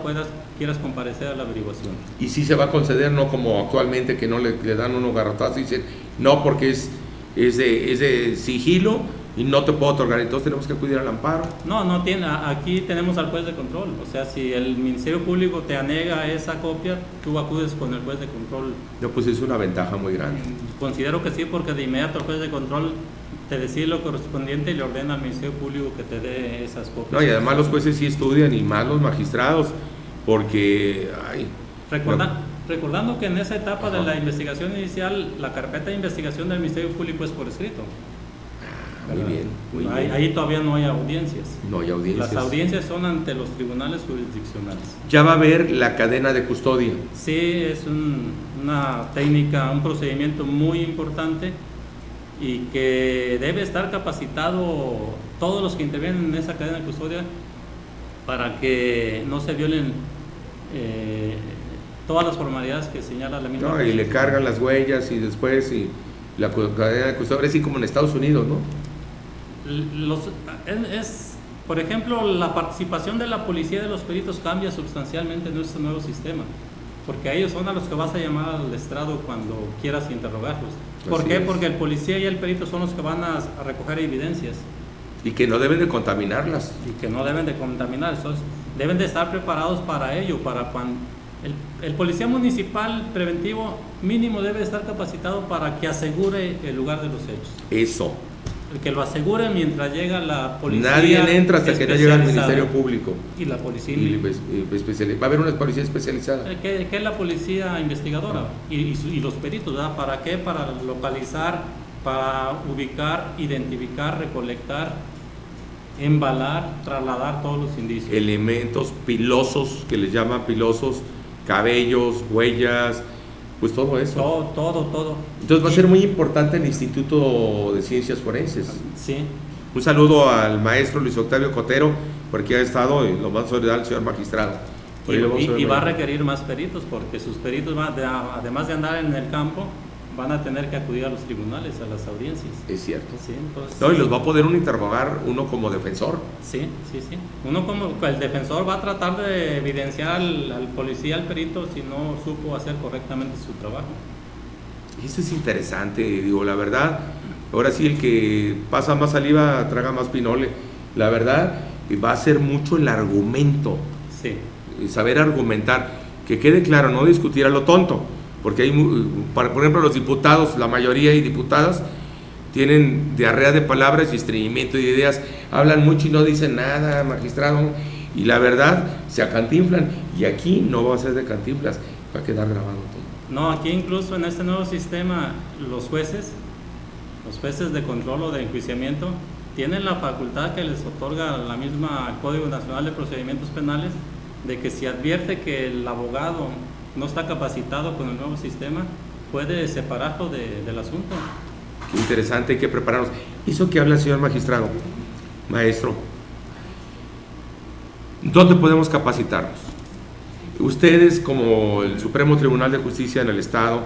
quieras comparecer a la averiguación. Y si se va a conceder, no como actualmente que no le dan unos garrotazos y dicen no porque es de sigilo y no te puedo otorgar, entonces tenemos que acudir al amparo. No tiene, aquí tenemos al juez de control, o sea, si el Ministerio Público te anega esa copia, tú acudes con el juez de control. No, pues es una ventaja muy grande. Considero que sí, porque de inmediato el juez de control te decide lo correspondiente y le ordena al Ministerio Público que te dé esas copias. No, y además los jueces sí estudian y más los magistrados, porque Recordando que en esa etapa de la investigación inicial, la carpeta de investigación del Ministerio Público es por escrito. Muy bien, muy bien. Ahí todavía no hay audiencias. No hay audiencias. Las audiencias son ante los tribunales jurisdiccionales. Ya va a haber la cadena de custodia. Sí, es una técnica, un procedimiento muy importante y que debe estar capacitado todos los que intervienen en esa cadena de custodia para que no se violen todas las formalidades que señala la misma. No, y le cargan las huellas y después y la cadena de custodia, es así como en Estados Unidos, ¿no? Por ejemplo, la participación de la policía y de los peritos cambia sustancialmente en este nuevo sistema, porque a ellos son a los que vas a llamar al estrado cuando quieras interrogarlos. ¿Por qué? Porque el policía y el perito son los que van a recoger evidencias. Y que no deben de contaminarlas. Y que no deben de contaminar, entonces deben de estar preparados para ello, para cuando el policía municipal preventivo mínimo debe estar capacitado para que asegure el lugar de los hechos. Eso. El que lo asegure mientras llega la policía. Nadie entra hasta que no llega al Ministerio Público. Y la policía. Va a haber una policía especializada. ¿Qué es la policía investigadora? Y los peritos, ¿verdad? ¿Para qué? Para localizar, para ubicar, identificar, recolectar, embalar, trasladar todos los indicios. Elementos pilosos, que les llaman pilosos, cabellos, huellas, pues todo eso. Todo. Entonces va a ser muy importante el Instituto de Ciencias Forenses. Sí. Un saludo al maestro Luis Octavio Cotero, porque ha estado en lo más solidario, el señor magistrado. Y va a requerir más peritos, porque sus peritos, además de andar en el campo, van a tener que acudir a los tribunales, a las audiencias. Es cierto. Sí, entonces, no, y los va a poder interrogar uno como defensor. Sí. Uno como el defensor va a tratar de evidenciar al policía, al perito, si no supo hacer correctamente su trabajo. Eso es interesante, digo, la verdad. Ahora sí, el que pasa más saliva traga más pinole. La verdad, va a ser mucho el argumento. Sí. Saber argumentar. Que quede claro, no discutir a lo tonto. Porque hay, por ejemplo, los diputados, la mayoría y diputadas tienen diarrea de palabras y estreñimiento de ideas, hablan mucho y no dicen nada, magistrado, y la verdad se acantinflan, y aquí no va a ser de cantinflas, va a quedar grabado todo. No, aquí incluso en este nuevo sistema los jueces de control o de enjuiciamiento tienen la facultad que les otorga la misma Código Nacional de Procedimientos Penales, de que si advierte que el abogado no está capacitado con el nuevo sistema, puede separarlo del asunto. Qué interesante, hay que prepararnos. Eso que habla el señor magistrado, maestro, ¿dónde podemos capacitarnos? Ustedes, como el Supremo Tribunal de Justicia en el Estado,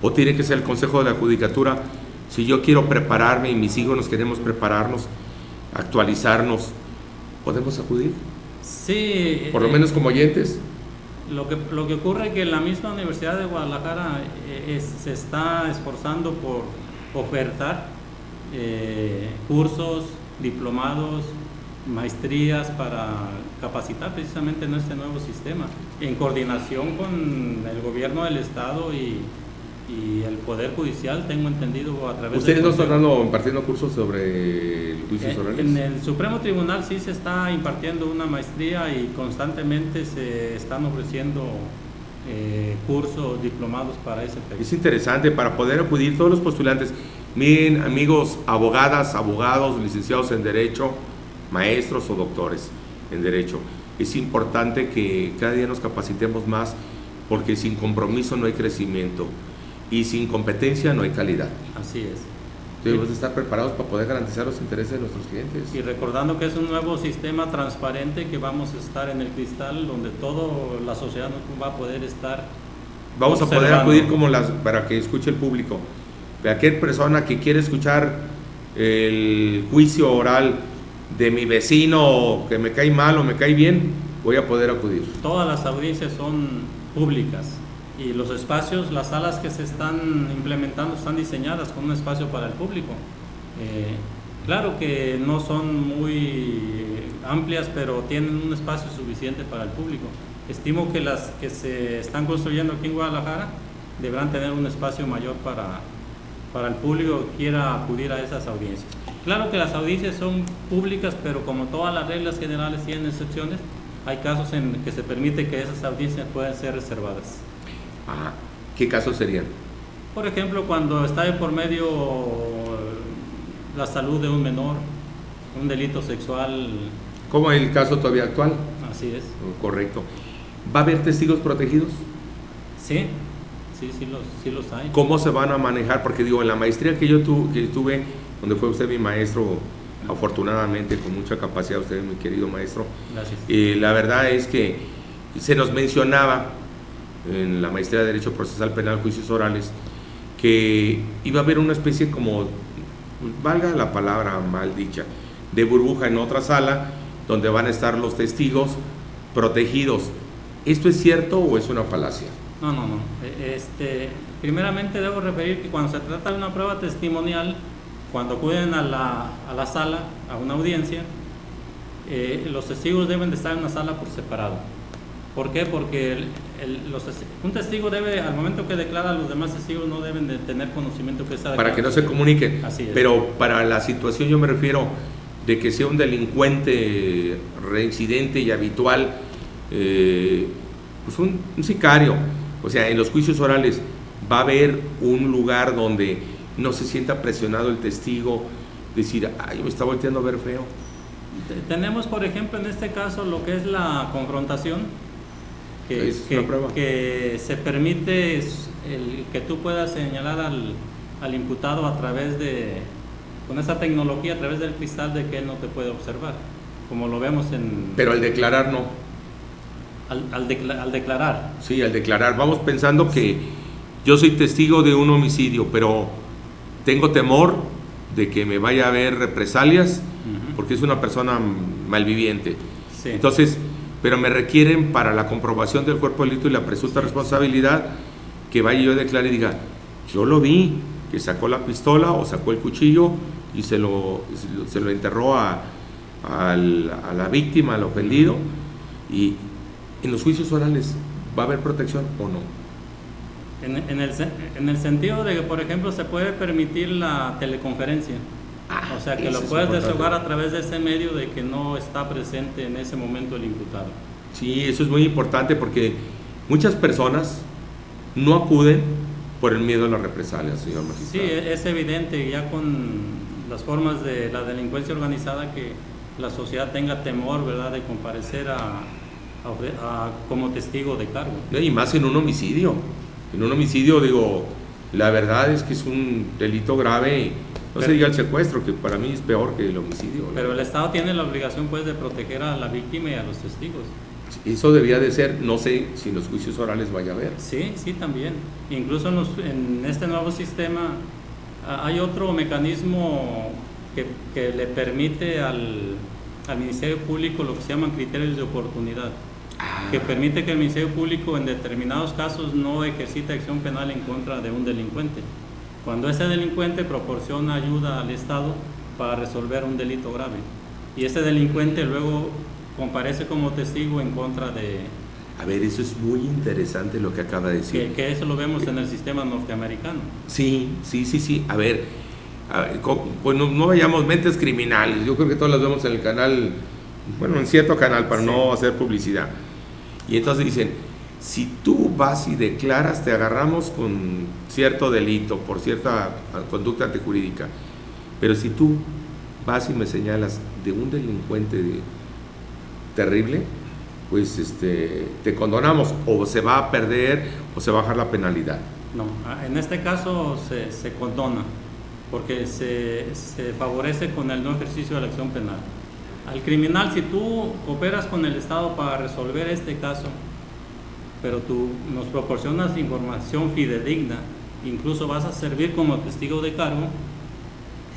o tiene que ser el Consejo de la Judicatura, si yo quiero prepararme y mis hijos nos queremos prepararnos, actualizarnos, ¿podemos acudir? Sí. Por lo menos como oyentes. Lo que ocurre es que la misma Universidad de Guadalajara se está esforzando por ofertar cursos, diplomados, maestrías para capacitar precisamente en este nuevo sistema, en coordinación con el gobierno del Estado y el Poder Judicial, tengo entendido, a través ¿Ustedes del no están Consejo. impartiendo cursos sobre juicios orales? En el Supremo Tribunal sí se está impartiendo una maestría y constantemente se están ofreciendo cursos, diplomados para ese efecto. Es interesante para poder acudir todos los postulantes. Miren, amigos, abogadas, abogados, licenciados en Derecho, maestros o doctores en Derecho. Es importante que cada día nos capacitemos más, porque sin compromiso no hay crecimiento y sin competencia no hay calidad. Así es. Debemos de estar preparados para poder garantizar los intereses de nuestros clientes. Y recordando que es un nuevo sistema transparente, que vamos a estar en el cristal, donde toda la sociedad va a poder estar. Vamos observando. a poder acudir para que escuche el público. Aquella persona que quiere escuchar el juicio oral de mi vecino, que me cae mal o me cae bien, voy a poder acudir. Todas las audiencias son públicas y los espacios, las salas que se están implementando están diseñadas con un espacio para el público. Claro que no son muy amplias, pero tienen un espacio suficiente para el público. Estimo que las que se están construyendo aquí en Guadalajara deberán tener un espacio mayor para el público que quiera acudir a esas audiencias. Claro que las audiencias son públicas, pero como todas las reglas generales tienen excepciones, hay casos en que se permite que esas audiencias puedan ser reservadas. Ah, ¿qué casos serían? Por ejemplo, cuando está de por medio la salud de un menor, un delito sexual. Como el caso todavía actual. Así es. Correcto. ¿Va a haber testigos protegidos? Sí los hay. ¿Cómo se van a manejar? Porque digo, en la maestría que yo tuve, donde fue usted mi maestro, afortunadamente, con mucha capacidad, usted, mi querido maestro. Gracias. La verdad es que se nos mencionaba en la maestría de Derecho Procesal Penal, Juicios Orales, que iba a haber una especie como, valga la palabra mal dicha, de burbuja en otra sala, donde van a estar los testigos protegidos. ¿Esto es cierto o es una falacia? No. Primeramente debo referir que cuando se trata de una prueba testimonial, cuando acuden a la sala, a una audiencia, los testigos deben de estar en una sala por separado. ¿Por qué? Porque un testigo debe, al momento que declara, los demás testigos no deben de tener conocimiento que está. Para que no se comuniquen. Así es. Pero para la situación yo me refiero de que sea un delincuente reincidente y habitual, pues un sicario. O sea, en los juicios orales va a haber un lugar donde no se sienta presionado el testigo, decir, ay, me está volteando a ver feo. Tenemos, por ejemplo, en este caso, lo que es la confrontación, que se permite que tú puedas señalar al imputado a través con esa tecnología, a través del cristal, de que él no te puede observar, como lo vemos en... Pero al declarar no. Al declarar. Sí, al declarar. Vamos pensando que yo soy testigo de un homicidio, pero tengo temor de que me vaya a haber represalias, porque es una persona malviviente. Sí. Entonces, pero me requieren para la comprobación del cuerpo de delito y la presunta responsabilidad, que vaya yo a declarar y diga, yo lo vi, que sacó la pistola o sacó el cuchillo y se lo enterró a la víctima, al ofendido. Y en los juicios orales, ¿va a haber protección o no? En el sentido de que, por ejemplo, se puede permitir la teleconferencia. O sea, que eso lo es puedes importante. desahogar a través de ese medio de que no está presente en ese momento el imputado. Sí, eso es muy importante porque muchas personas no acuden por el miedo a las represalias, señor Sí, magistrado. es evidente ya con las formas de la delincuencia organizada que la sociedad tenga temor, ¿verdad?, de comparecer como testigo de cargo. Y más en un homicidio. En un homicidio, digo, la verdad es que es un delito grave. No se diga el secuestro, que para mí es peor que el homicidio, ¿no? Pero el Estado tiene la obligación, pues, de proteger a la víctima y a los testigos. Eso debía de ser, no sé si en los juicios orales vaya a haber. Sí, sí, también. Incluso en este nuevo sistema hay otro mecanismo que le permite al Ministerio Público lo que se llaman criterios de oportunidad, que permite que el Ministerio Público en determinados casos no ejercite acción penal en contra de un delincuente, cuando ese delincuente proporciona ayuda al Estado para resolver un delito grave. Y ese delincuente luego comparece como testigo en contra de... A ver, eso es muy interesante lo que acaba de decir. Que eso lo vemos en el sistema norteamericano. Sí. A ver, pues no vayamos mentes criminales. Yo creo que todas las vemos en el canal, bueno, en cierto canal, para no hacer publicidad. Y entonces dicen, si tú vas y declaras, te agarramos con cierto delito, por cierta conducta antijurídica. Pero si tú vas y me señalas de un delincuente terrible, pues te condonamos, o se va a perder o se va a bajar la penalidad. No, en este caso se condona, porque se favorece con el no ejercicio de la acción penal. Al criminal, si tú cooperas con el Estado para resolver este caso, pero tú nos proporcionas información fidedigna, incluso vas a servir como testigo de cargo,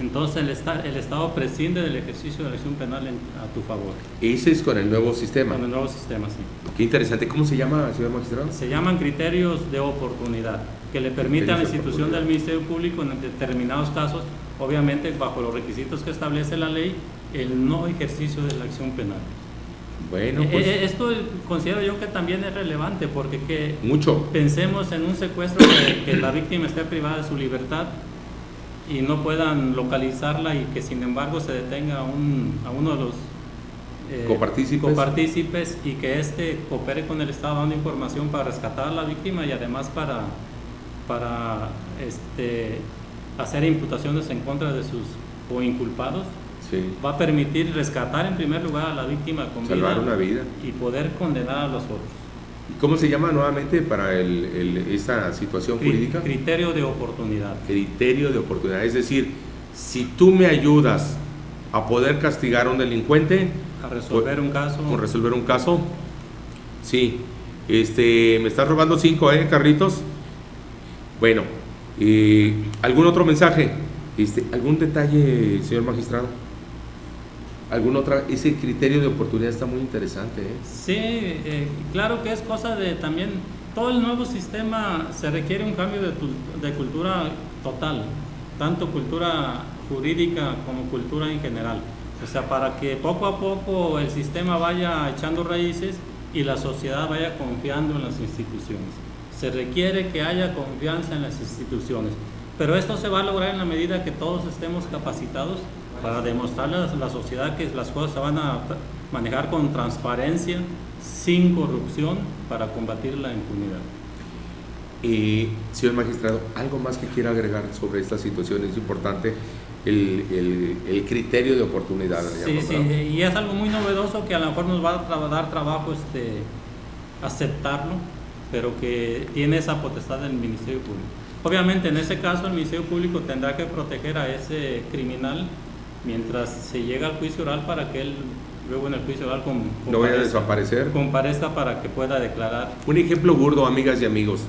entonces el Estado prescinde del ejercicio de la acción penal a tu favor. Ese es con el nuevo sistema. Con el nuevo sistema, sí. Qué interesante. ¿Cómo se llama, señor magistrado? Se llaman criterios de oportunidad, que le permiten a la institución del Ministerio Público en determinados casos, obviamente bajo los requisitos que establece la ley, el no ejercicio de la acción penal. Bueno, pues Esto considero yo que también es relevante, porque mucho. pensemos en un secuestro que la víctima esté privada de su libertad y no puedan localizarla, y que sin embargo se detenga a uno de los copartícipes y que coopere con el Estado dando información para rescatar a la víctima y además para hacer imputaciones en contra de sus inculpados. Sí. Va a permitir rescatar en primer lugar a la víctima con Salvar vida una vida. y poder condenar a los otros. ¿Y cómo se llama nuevamente para esta situación jurídica? Criterio de oportunidad. Criterio de oportunidad. Es decir, si tú me ayudas a poder castigar a un delincuente, A resolver un caso. con resolver un caso, sí. Me estás robando 5, Carlitos. Bueno, ¿algún otro mensaje? ¿Algún detalle, señor magistrado? Ese criterio de oportunidad está muy interesante, Sí, claro que es cosa de también, todo el nuevo sistema se requiere un cambio de cultura total, tanto cultura jurídica como cultura en general. O sea, para que poco a poco el sistema vaya echando raíces y la sociedad vaya confiando en las instituciones. Se requiere que haya confianza en las instituciones, pero esto se va a lograr en la medida que todos estemos capacitados para demostrarle a la sociedad que las cosas se van a manejar con transparencia, sin corrupción, para combatir la impunidad. Señor magistrado, ¿algo más que quiera agregar sobre esta situación? Es importante el criterio de oportunidad. Sí, y es algo muy novedoso que a lo mejor nos va a dar trabajo aceptarlo, pero que tiene esa potestad del Ministerio Público. Obviamente, en ese caso, el Ministerio Público tendrá que proteger a ese criminal mientras se llega al juicio oral, para que él luego en el juicio oral no vaya a desaparecer, comparezca para que pueda declarar. Un ejemplo burdo, amigas y amigos: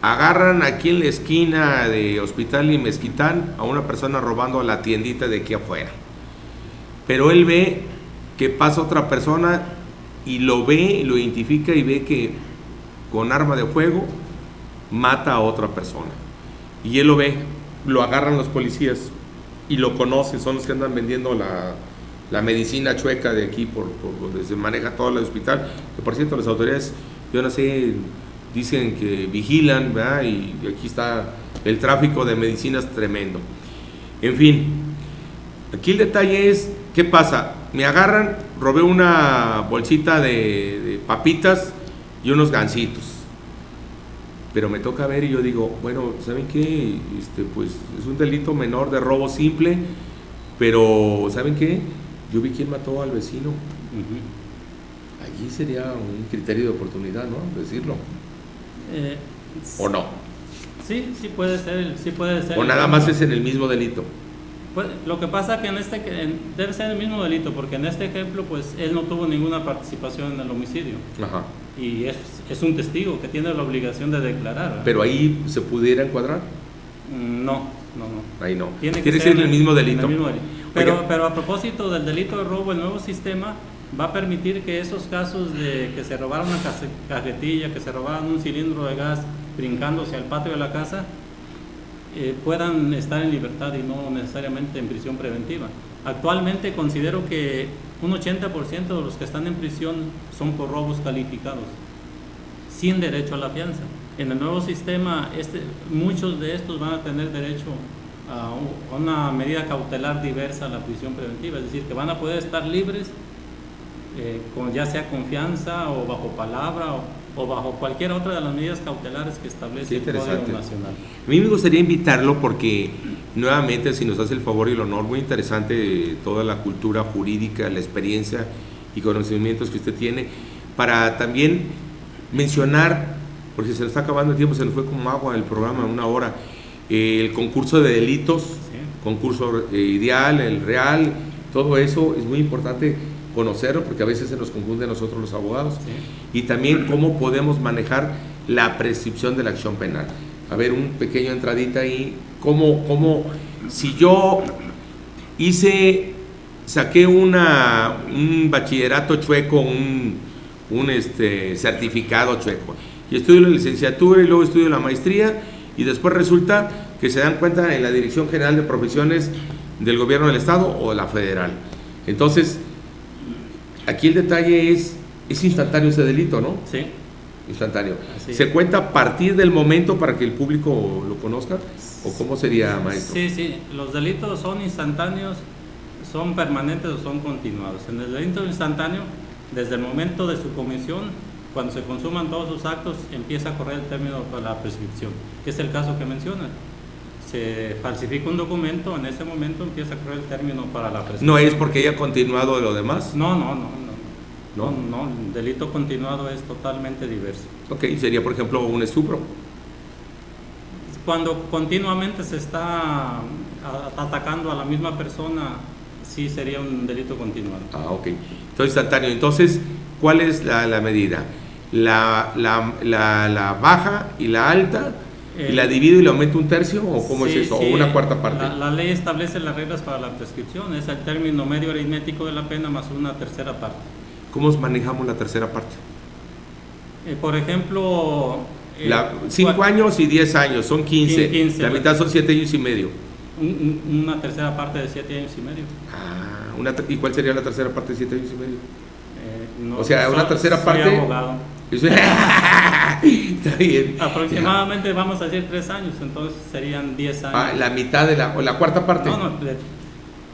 agarran aquí en la esquina de Hospital y Mezquitán a una persona robando a la tiendita de aquí afuera, pero él ve que pasa otra persona y lo identifica y ve que con arma de fuego mata a otra persona, y él lo agarran los policías y lo conocen, son los que andan vendiendo la medicina chueca de aquí, por donde se maneja todo el hospital, que por cierto las autoridades, yo no sé, dicen que vigilan, ¿verdad? Y aquí está el tráfico de medicinas tremendo. En fin, Aquí el detalle es, ¿qué pasa? Me agarran, robé una bolsita de papitas y unos gansitos. Pero me toca ver y yo digo, bueno, ¿saben qué? Pues es un delito menor de robo simple, pero ¿saben qué? Yo vi quién mató al vecino. Allí sería un criterio de oportunidad, ¿no? Decirlo. ¿O no? Sí puede ser, ¿O nada más es en el mismo delito? Pues, lo que pasa que debe ser el mismo delito, porque en este ejemplo, pues él no tuvo ninguna participación en el homicidio. Ajá. Y es un testigo que tiene la obligación de declarar, ¿verdad? ¿Pero ahí se pudiera encuadrar? No. Ahí no. Tiene que ser el mismo delito. Pero a propósito del delito de robo, el nuevo sistema va a permitir que esos casos de que se robaron una cajetilla, que se robaron un cilindro de gas brincándose al patio de la casa, puedan estar en libertad y no necesariamente en prisión preventiva. Actualmente considero que un 80% de los que están en prisión son por robos calificados, sin derecho a la fianza. En el nuevo sistema, muchos de estos van a tener derecho a una medida cautelar diversa a la prisión preventiva, es decir, que van a poder estar libres, ya sea con fianza o bajo palabra o bajo cualquier otra de las medidas cautelares que establece el Código Nacional. A mí me gustaría invitarlo porque, nuevamente, si nos hace el favor y el honor, muy interesante toda la cultura jurídica, la experiencia y conocimientos que usted tiene, para también mencionar, porque se nos está acabando el tiempo, se nos fue como agua el programa, 1 hora, el concurso de delitos, concurso ideal, el real, todo eso es muy importante conocerlo, porque a veces se nos confunde a nosotros los abogados, y también cómo podemos manejar la prescripción de la acción penal. A ver, un pequeño entradita ahí, cómo si yo saqué un bachillerato chueco, un certificado chueco, y estudio la licenciatura y luego estudio la maestría, y después resulta que se dan cuenta en la Dirección General de Profesiones del Gobierno del Estado o de la Federal. Entonces, aquí el detalle es instantáneo ese delito, ¿no? Sí. Instantáneo. ¿Se cuenta a partir del momento para que el público lo conozca? ¿O cómo sería, maestro? Sí. Los delitos son instantáneos, son permanentes o son continuados. En el delito instantáneo, desde el momento de su comisión, cuando se consuman todos sus actos, empieza a correr el término para la prescripción, que es el caso que menciona. Se falsifica un documento, en ese momento empieza a correr el término para la prescripción. ¿No es porque haya continuado de lo demás? No, el delito continuado es totalmente diverso. Ok, sería por ejemplo un estupro. Cuando continuamente se está atacando a la misma persona, sí sería un delito continuado. Ah, ok. Entonces, instantáneo. Entonces, ¿cuál es la medida? La baja y la alta, ¿y la divido y le aumento 1/3 o cómo es eso? ¿O una cuarta parte? La ley establece las reglas para la prescripción, es el término medio aritmético de la pena más una tercera parte. ¿Cómo manejamos la tercera parte? Por ejemplo... 5 años y 10 años, son 15. La mitad son 7 años y medio. Una tercera parte de 7 años y medio. ¿Y cuál sería la tercera parte de 7 años y medio? No, o sea, una tercera parte... Soy abogado. Está bien. Aproximadamente vamos a decir 3 años, entonces serían 10 años. La mitad de la cuarta parte. No,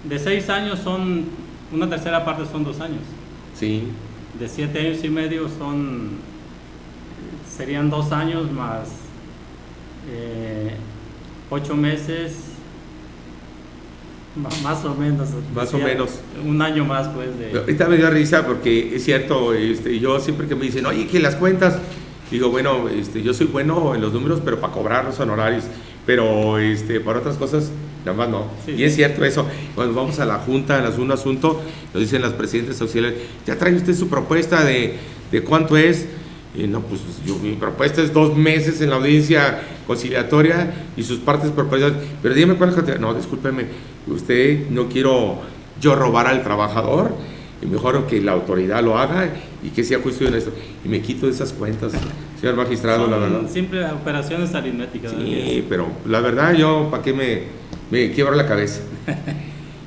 de 6 años son, una tercera parte son 2 años. Sí. De 7 años y medio serían 2 años más 8 meses, más o menos. Más o menos. Un año más, pues. Ahorita me dio risa porque es cierto, yo siempre que me dicen, oye, que las cuentas, digo, bueno, yo soy bueno en los números, pero para cobrar los honorarios, pero para otras cosas, nada más no. Sí, y es cierto eso. Cuando vamos a la Junta, en un asunto, nos dicen las presidentes auxiliares, ¿ya trae usted su propuesta de cuánto es? Y no, pues mi propuesta es 2 meses en la audiencia conciliatoria y sus partes propuestas, pero dígame cuál es la cantidad. No, discúlpeme, usted, no quiero yo robar al trabajador, y mejor que la autoridad lo haga y que sea justo y honesto. Y me quito de esas cuentas, señor magistrado, la verdad. Simples operaciones aritméticas. Sí, pero la verdad yo, ¿para qué me quiebro la cabeza?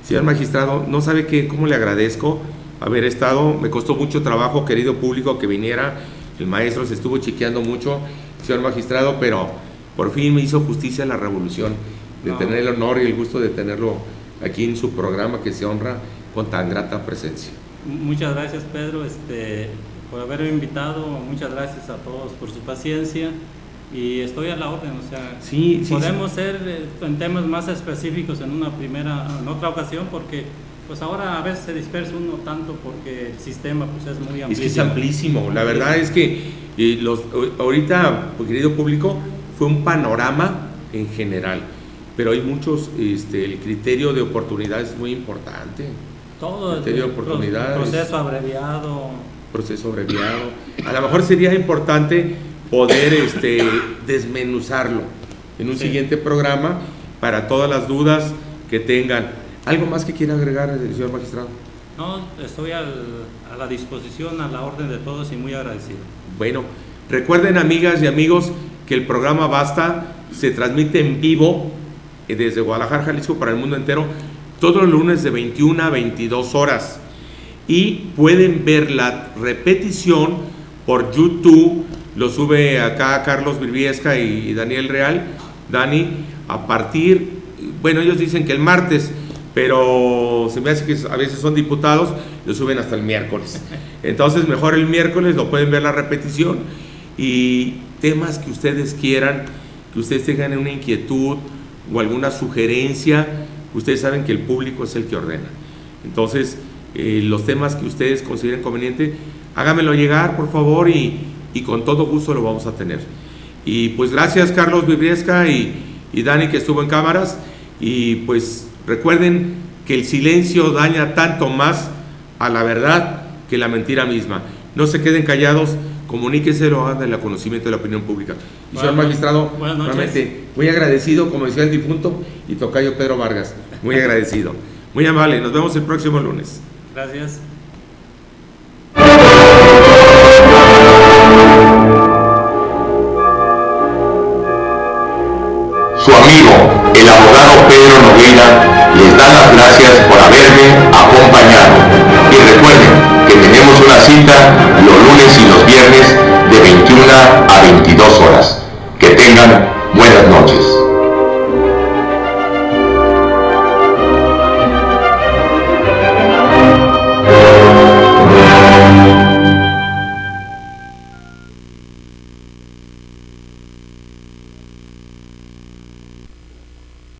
Señor magistrado, no sabe cómo le agradezco haber estado, me costó mucho trabajo, querido público, que viniera. El maestro se estuvo chiqueando mucho, señor magistrado, pero por fin me hizo justicia la revolución, de tener el honor y el gusto de tenerlo aquí en su programa que se honra con tan grata presencia. Muchas gracias, Pedro, por haberme invitado. Muchas gracias a todos por su paciencia y estoy a la orden. O sea, podemos ser en temas más específicos en otra ocasión, porque pues ahora a veces se dispersa uno tanto porque el sistema pues es muy amplísimo. Es que es amplísimo. La verdad es que ahorita, querido público, fue un panorama en general, pero hay muchos, el criterio de oportunidad es muy importante. Todo criterio de oportunidades, proceso abreviado. A lo mejor sería importante poder desmenuzarlo en un siguiente programa para todas las dudas que tengan. ¿Algo más que quiera agregar, señor magistrado? No, estoy a la disposición, a la orden de todos y muy agradecido. Bueno, recuerden, amigas y amigos, que el programa Basta se transmite en vivo desde Guadalajara, Jalisco, para el mundo entero, todos los lunes de 21 a 22 horas. Y pueden ver la repetición por YouTube, lo sube acá Carlos Briviesca y Daniel Real, Dani, a partir, bueno, ellos dicen que el martes, pero se me hace que a veces son diputados, lo suben hasta el miércoles. Entonces mejor el miércoles lo pueden ver la repetición, y temas que ustedes quieran, que ustedes tengan una inquietud o alguna sugerencia, ustedes saben que el público es el que ordena. Entonces los temas que ustedes consideren conveniente, háganmelo llegar, por favor, y con todo gusto lo vamos a tener. Y pues gracias, Carlos Briviesca y Dani, que estuvo en cámaras, y pues recuerden que el silencio daña tanto más a la verdad que la mentira misma. No se queden callados, comuníquenselo, hagan el conocimiento de la opinión pública. Y señor magistrado, nuevamente muy agradecido, como decía el difunto y tocayo Pedro Vargas, muy agradecido, muy amable. Nos vemos el próximo lunes. Gracias.